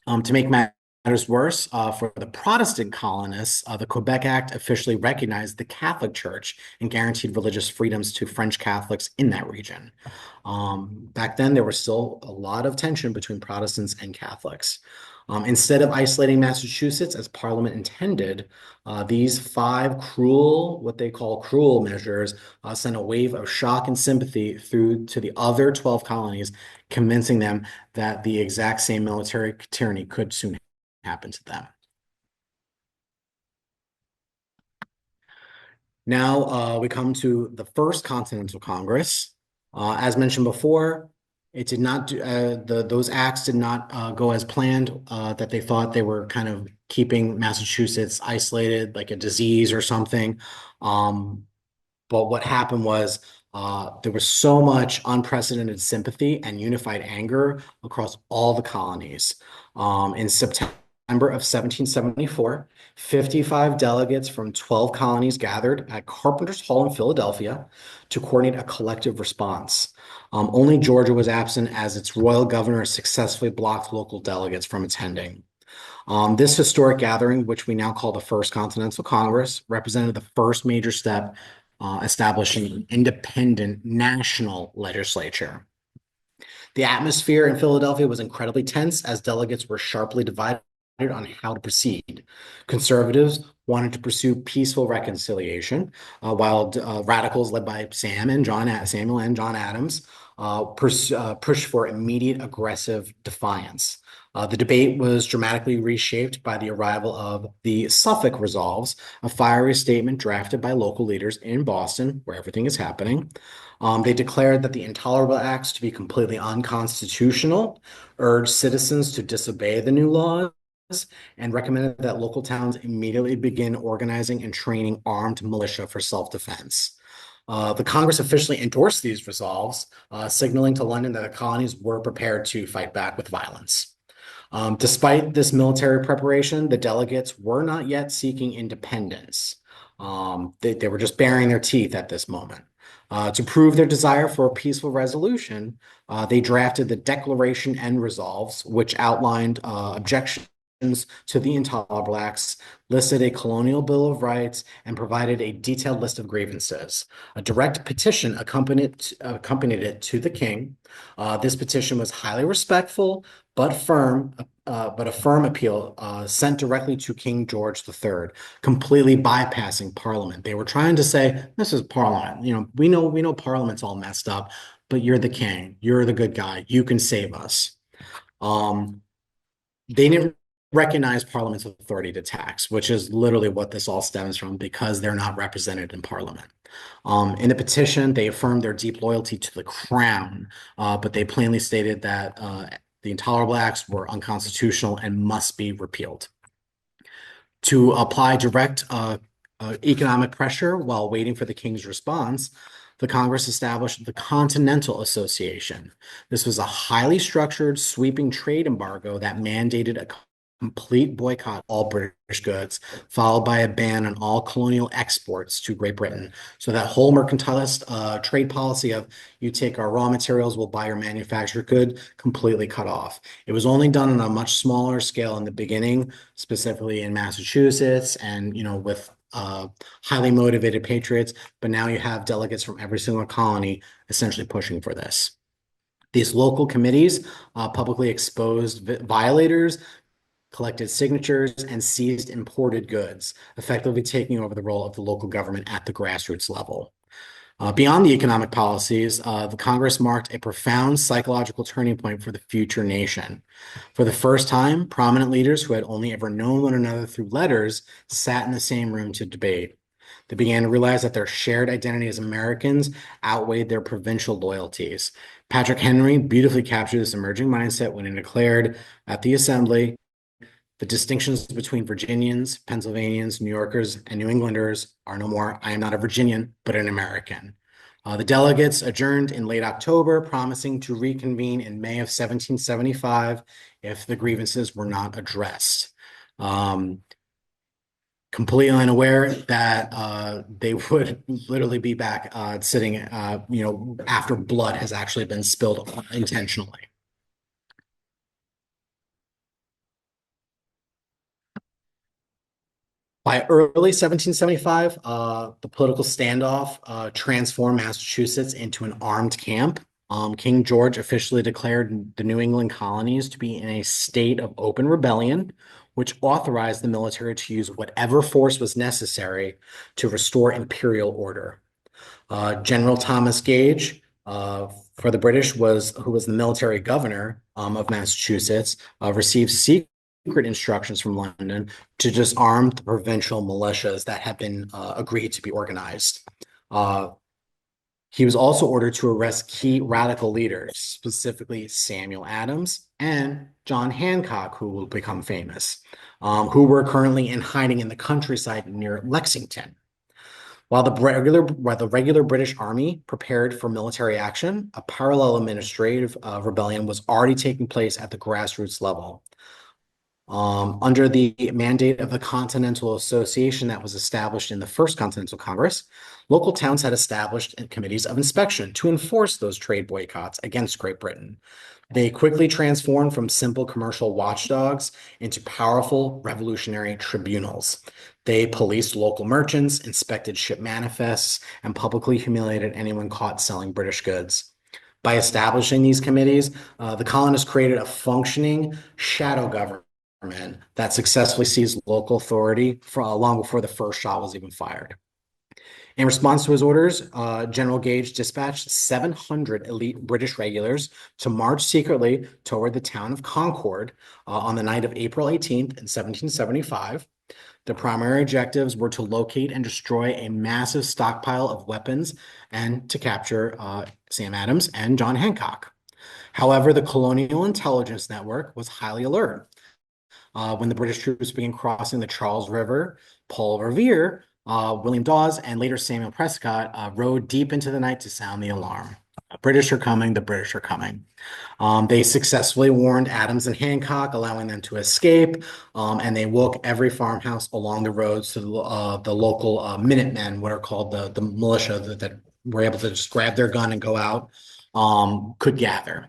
To make matters worse, for the Protestant colonists, the Quebec Act officially recognized the Catholic Church and guaranteed religious freedoms to French Catholics in that region. Back then, there was still a lot of tension between Protestants and Catholics. Instead of isolating Massachusetts as Parliament intended, these five what they call cruel measures, sent a wave of shock and sympathy through to the other 12 colonies, convincing them that the exact same military tyranny could soon happen to them. Now we come to the First Continental Congress. As mentioned before, it did not do, those acts did not go as planned, that they thought they were kind of keeping Massachusetts isolated like a disease or something. But what happened was there was so much unprecedented sympathy and unified anger across all the colonies. In September of 1774, 55 delegates from 12 colonies gathered at Carpenter's Hall in Philadelphia to coordinate a collective response. Only Georgia was absent as its royal governor successfully blocked local delegates from attending. This historic gathering, which we now call the First Continental Congress, represented the first major step establishing an independent national legislature. The atmosphere in Philadelphia was incredibly tense as delegates were sharply divided on how to proceed. Conservatives wanted to pursue peaceful reconciliation, while radicals led by Samuel and John Adams pushed for immediate aggressive defiance. The debate was dramatically reshaped by the arrival of the Suffolk Resolves, a fiery statement drafted by local leaders in Boston, where everything is happening. They declared that the intolerable acts to be completely unconstitutional, urged citizens to disobey the new laws, and recommended that local towns immediately begin organizing and training armed militia for self-defense. The Congress officially endorsed these resolves, signaling to London that the colonies were prepared to fight back with violence. Despite this military preparation, the delegates were not yet seeking independence. They were just baring their teeth at this moment. To prove their desire for a peaceful resolution, they drafted the Declaration and Resolves, which outlined objections to the intolerable acts, listed a colonial Bill of Rights, and provided a detailed list of grievances. A direct petition accompanied it to the king. This petition was highly respectful but a firm appeal sent directly to King George III, completely bypassing Parliament. They were trying to say, "This is Parliament. We know Parliament's all messed up, but you're the king. You're the good guy. You can save us." Um, they didn't recognize Parliament's authority to tax, which is literally what this all stems from because they're not represented in Parliament. In the petition, they affirmed their deep loyalty to the crown, but they plainly stated that the intolerable acts were unconstitutional and must be repealed. To apply direct economic pressure while waiting for the king's response, the Congress established the Continental Association. This was a highly structured, sweeping trade embargo that mandated a complete boycott of all British goods, followed by a ban on all colonial exports to Great Britain. So that whole mercantilist trade policy of you take our raw materials, we'll buy your manufactured good, completely cut off. It was only done on a much smaller scale in the beginning, specifically in Massachusetts and, with highly motivated patriots, but now you have delegates from every single colony essentially pushing for this. These local committees publicly exposed violators, collected signatures, and seized imported goods, effectively taking over the role of the local government at the grassroots level. Beyond the economic policies, the Congress marked a profound psychological turning point for the future nation. For the first time, prominent leaders who had only ever known one another through letters sat in the same room to debate. They began to realize that their shared identity as Americans outweighed their provincial loyalties. Patrick Henry beautifully captured this emerging mindset when he declared at the assembly, "The distinctions between Virginians, Pennsylvanians, New Yorkers, and New Englanders are no more. I am not a Virginian, but an American." The delegates adjourned in late October, promising to reconvene in May of 1775 if the grievances were not addressed. Completely unaware that they would literally be back sitting, after blood has actually been spilled intentionally. By early 1775, the political standoff transformed Massachusetts into an armed camp. King George officially declared the New England colonies to be in a state of open rebellion, which authorized the military to use whatever force was necessary to restore imperial order. General Thomas Gage, for the British, who was the military governor of Massachusetts, received secret instructions from London to disarm the provincial militias that had been agreed to be organized. He was also ordered to arrest key radical leaders, specifically Samuel Adams and John Hancock, who will become famous, who were currently in hiding in the countryside near Lexington. While the regular British army prepared for military action, a parallel administrative rebellion was already taking place at the grassroots level. Under the mandate of the Continental Association that was established in the First Continental Congress, local towns had established committees of inspection to enforce those trade boycotts against Great Britain. They quickly transformed from simple commercial watchdogs into powerful revolutionary tribunals. They policed local merchants, inspected ship manifests, and publicly humiliated anyone caught selling British goods. By establishing these committees, the colonists created a functioning shadow government that successfully seized local authority long before the first shot was even fired. In response to his orders, General Gage dispatched 700 elite British regulars to march secretly toward the town of Concord on the night of April 18th in 1775. The primary objectives were to locate and destroy a massive stockpile of weapons and to capture Sam Adams and John Hancock. However, the Colonial Intelligence Network was highly alert. When the British troops began crossing the Charles River, Paul Revere, William Dawes, and later Samuel Prescott rode deep into the night to sound the alarm. British are coming, the British are coming. They successfully warned Adams and Hancock, allowing them to escape, and they woke every farmhouse along the roads so the local Minutemen, what are called the militia that were able to just grab their gun and go out, could gather.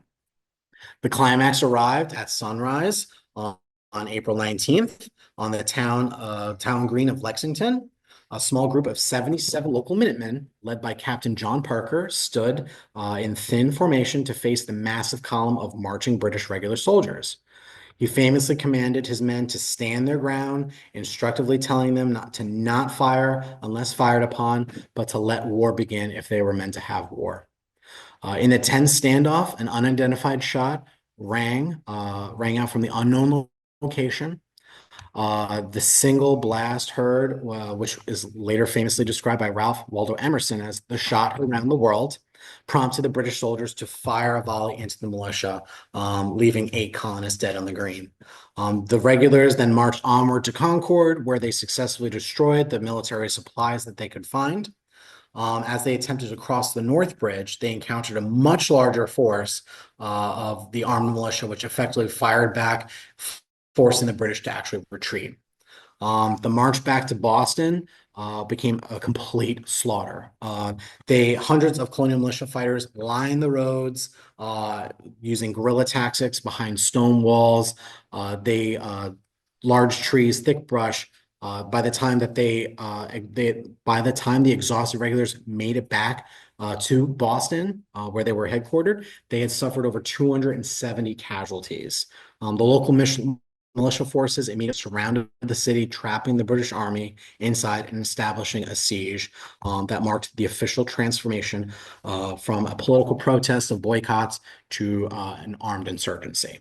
The climax arrived at sunrise on April 19th on the town green of Lexington. A small group of 77 local Minutemen, led by Captain John Parker, stood in thin formation to face the massive column of marching British regular soldiers. He famously commanded his men to stand their ground, instructively telling them not fire unless fired upon, but to let war begin if they were meant to have war. In the tense standoff, an unidentified shot rang out from the unknown location. The single blast heard, which is later famously described by Ralph Waldo Emerson as the shot around the world, prompted the British soldiers to fire a volley into the militia, leaving 8 colonists dead on the green. The regulars then marched onward to Concord, where they successfully destroyed the military supplies that they could find. As they attempted to cross the North Bridge, they encountered a much larger force of the armed militia, which effectively fired back, forcing the British to actually retreat. The march back to Boston became a complete slaughter. Hundreds of colonial militia fighters lined the roads using guerrilla tactics behind stone walls. Large trees, thick brush. By the time the exhausted regulars made it back to Boston, where they were headquartered, they had suffered over 270 casualties. The local militia forces immediately surrounded the city, trapping the British Army inside and establishing a siege that marked the official transformation from a political protest of boycotts to an armed insurgency.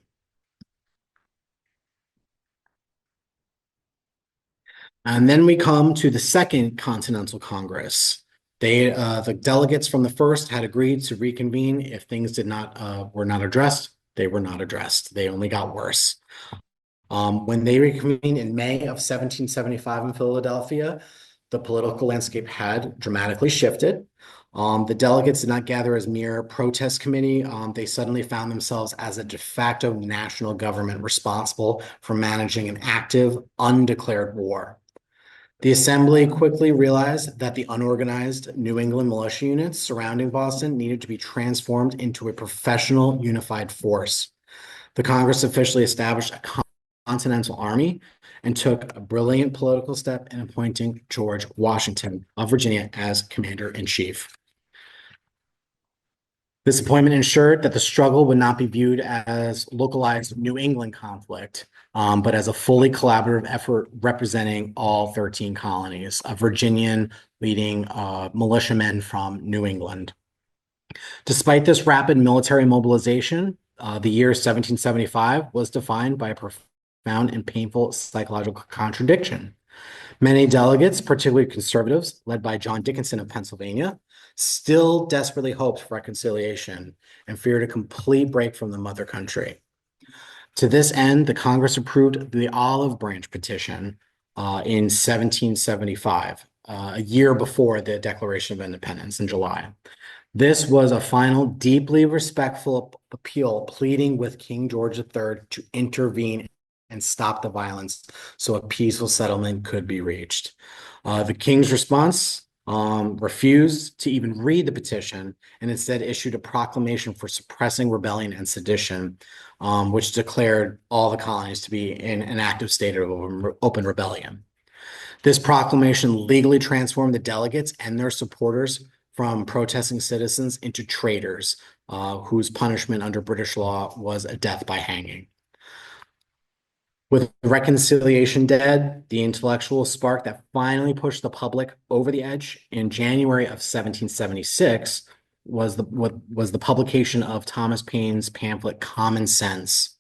And then we come to the Second Continental Congress. The delegates from the first had agreed to reconvene if things were not addressed. They were not addressed. They only got worse. When they reconvened in May of 1775 in Philadelphia, the political landscape had dramatically shifted. The delegates did not gather as mere protest committee. They suddenly found themselves as a de facto national government responsible for managing an active, undeclared war. The assembly quickly realized that the unorganized New England militia units surrounding Boston needed to be transformed into a professional, unified force. The Congress officially established a Continental Army and took a brilliant political step in appointing George Washington of Virginia as commander-in-chief. This appointment ensured that the struggle would not be viewed as localized New England conflict, but as a fully collaborative effort representing all 13 colonies, a Virginian leading militiamen from New England. Despite this rapid military mobilization, the year 1775 was defined by a profound and painful psychological contradiction. Many delegates, particularly conservatives, led by John Dickinson of Pennsylvania, still desperately hoped for reconciliation and feared a complete break from the mother country. To this end, the Congress approved the Olive Branch Petition in 1775, a year before the Declaration of Independence in July. This was a final, deeply respectful appeal pleading with King George III to intervene and stop the violence so a peaceful settlement could be reached. The king's response refused to even read the petition and instead issued a proclamation for suppressing rebellion and sedition, which declared all the colonies to be in an active state of open rebellion. This proclamation legally transformed the delegates and their supporters from protesting citizens into traitors, whose punishment under British law was a death by hanging. With reconciliation dead, the intellectual spark that finally pushed the public over the edge in January of 1776 was the publication of Thomas Paine's pamphlet Common Sense.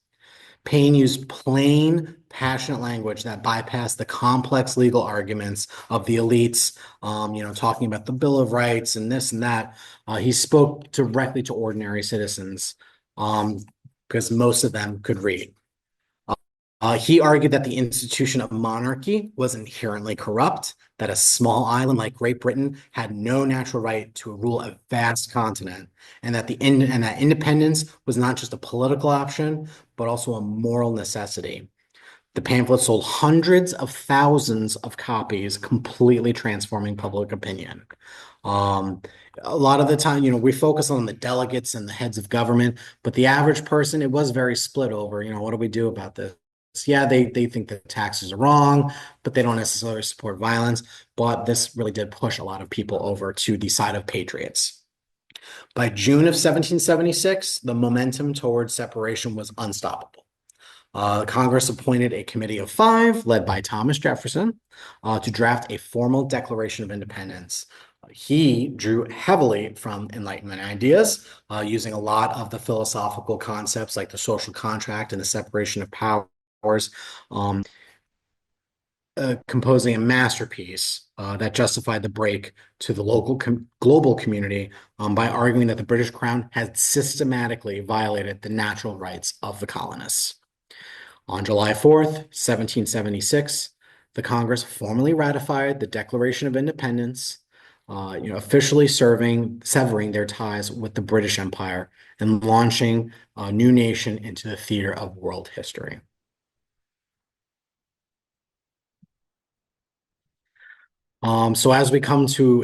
Paine used plain, passionate language that bypassed the complex legal arguments of the elites, talking about the Bill of Rights and this and that. He spoke directly to ordinary citizens, because most of them could read. He argued that the institution of monarchy was inherently corrupt, that a small island like Great Britain had no natural right to rule a vast continent, and that independence was not just a political option, but also a moral necessity. The pamphlet sold hundreds of thousands of copies, completely transforming public opinion. A lot of the time, we focus on the delegates and the heads of government, but the average person, it was very split over, what do we do about this? Yeah, they think that taxes are wrong, but they don't necessarily support violence. But this really did push a lot of people over to the side of patriots. By June of 1776, the momentum towards separation was unstoppable. Congress appointed a committee of 5, led by Thomas Jefferson, to draft a formal Declaration of Independence. He drew heavily from Enlightenment ideas, using a lot of the philosophical concepts like the social contract and the separation of powers, composing a masterpiece that justified the break to the global community by arguing that the British Crown had systematically violated the natural rights of the colonists. On July 4th, 1776, the Congress formally ratified the Declaration of Independence, officially severing their ties with the British Empire and launching a new nation into the theater of world history. So as we come to,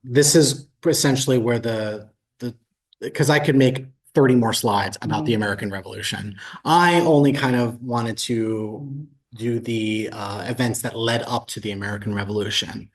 this is essentially where because I could make 30 more slides about the American Revolution. I only kind of wanted to do the events that led up to the American Revolution.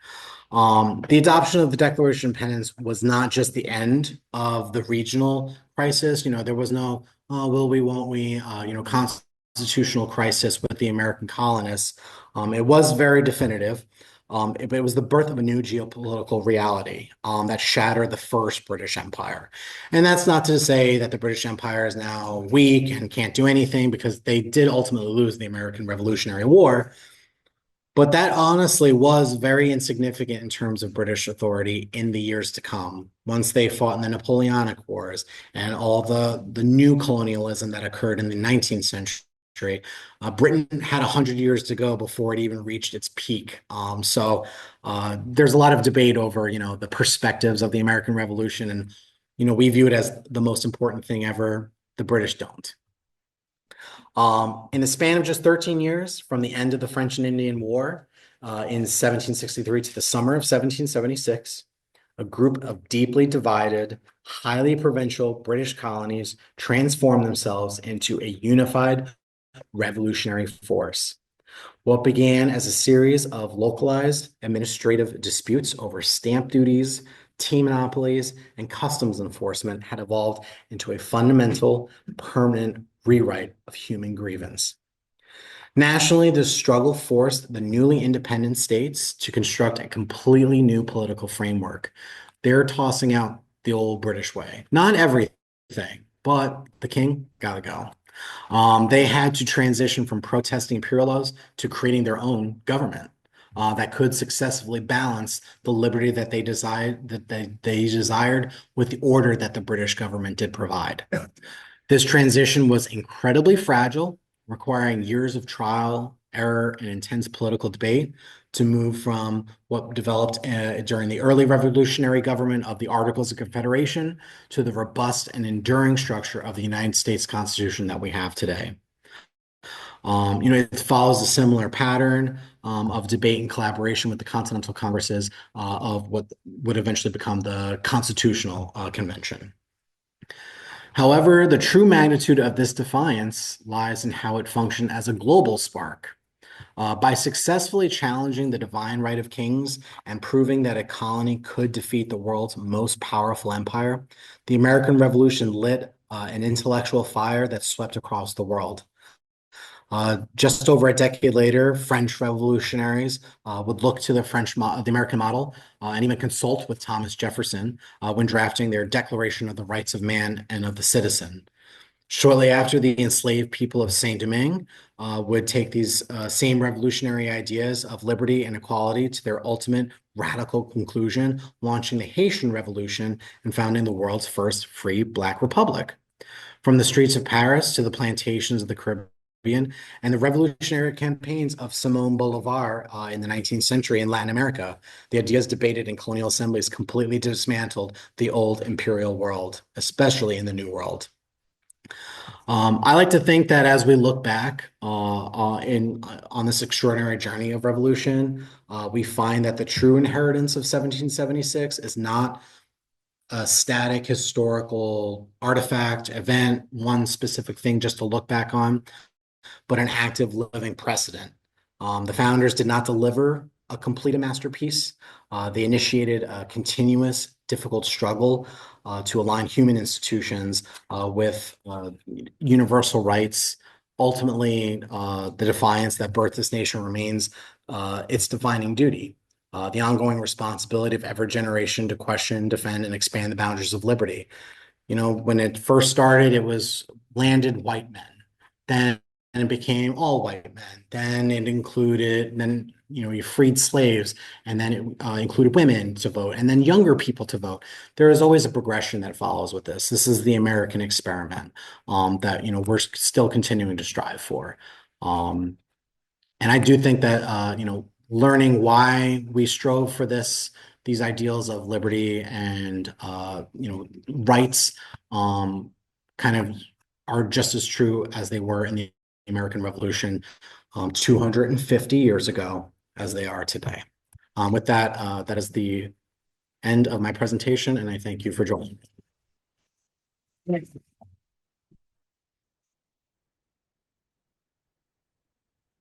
The adoption of the Declaration of Independence was not just the end of the regional crisis. There was no, will we, won't we, constitutional crisis with the American colonists. It was very definitive. It was the birth of a new geopolitical reality that shattered the first British Empire. And that's not to say that the British Empire is now weak and can't do anything, because they did ultimately lose the American Revolutionary War. But that honestly was very insignificant in terms of British authority in the years to come, once they fought in the Napoleonic Wars and all the new colonialism that occurred in the 19th century. Britain had 100 years to go before it even reached its peak. So there's a lot of debate over, the perspectives of the American Revolution. And, we view it as the most important thing ever. The British don't. In the span of just 13 years, from the end of the French and Indian War in 1763 to the summer of 1776, a group of deeply divided, highly provincial British colonies transformed themselves into a unified revolutionary force. What began as a series of localized administrative disputes over stamp duties, tea monopolies, and customs enforcement had evolved into a fundamental, permanent rewrite of human grievance. Nationally, this struggle forced the newly independent states to construct a completely new political framework. They're tossing out the old British way. Not everything, but the king gotta go. They had to transition from protesting imperial laws to creating their own government that could successfully balance the liberty that they desired with the order that the British government did provide. This transition was incredibly fragile, requiring years of trial, error, and intense political debate to move from what developed during the early revolutionary government of the Articles of Confederation to the robust and enduring structure of the United States Constitution that we have today. It follows a similar pattern of debate and collaboration with the Continental Congresses of what would eventually become the Constitutional Convention. However, the true magnitude of this defiance lies in how it functioned as a global spark. By successfully challenging the divine right of kings and proving that a colony could defeat the world's most powerful empire, the American Revolution lit an intellectual fire that swept across the world. Just over a decade later, French revolutionaries would look to the American model, and even consult with Thomas Jefferson when drafting their Declaration of the Rights of Man and of the Citizen. Shortly after, the enslaved people of Saint-Domingue would take these same revolutionary ideas of liberty and equality to their ultimate radical conclusion, launching the Haitian Revolution and founding the world's first free Black republic. From the streets of Paris to the plantations of the Caribbean and the revolutionary campaigns of Simón Bolivar in the 19th century in Latin America, the ideas debated in colonial assemblies completely dismantled the old imperial world, especially in the New World. I like to think that as we look back on this extraordinary journey of revolution, we find that the true inheritance of 1776 is not a static historical artifact, event, one specific thing just to look back on, but an active living precedent. The founders did not deliver a complete masterpiece. They initiated a continuous, difficult struggle to align human institutions with universal rights. Ultimately, the defiance that birthed this nation remains its defining duty. The ongoing responsibility of every generation to question, defend, and expand the boundaries of liberty. When it first started, it was landed white men. Then it became all white men. Then you freed slaves, and then it included women to vote, and then younger people to vote. There is always a progression that follows with this. This is the American experiment that we're still continuing to strive for. And I do think that learning why we strove for these ideals of liberty and rights kind of are just as true as they were in the American Revolution 250 years ago as they are today. With that, that is the end of my presentation, and I thank you for joining.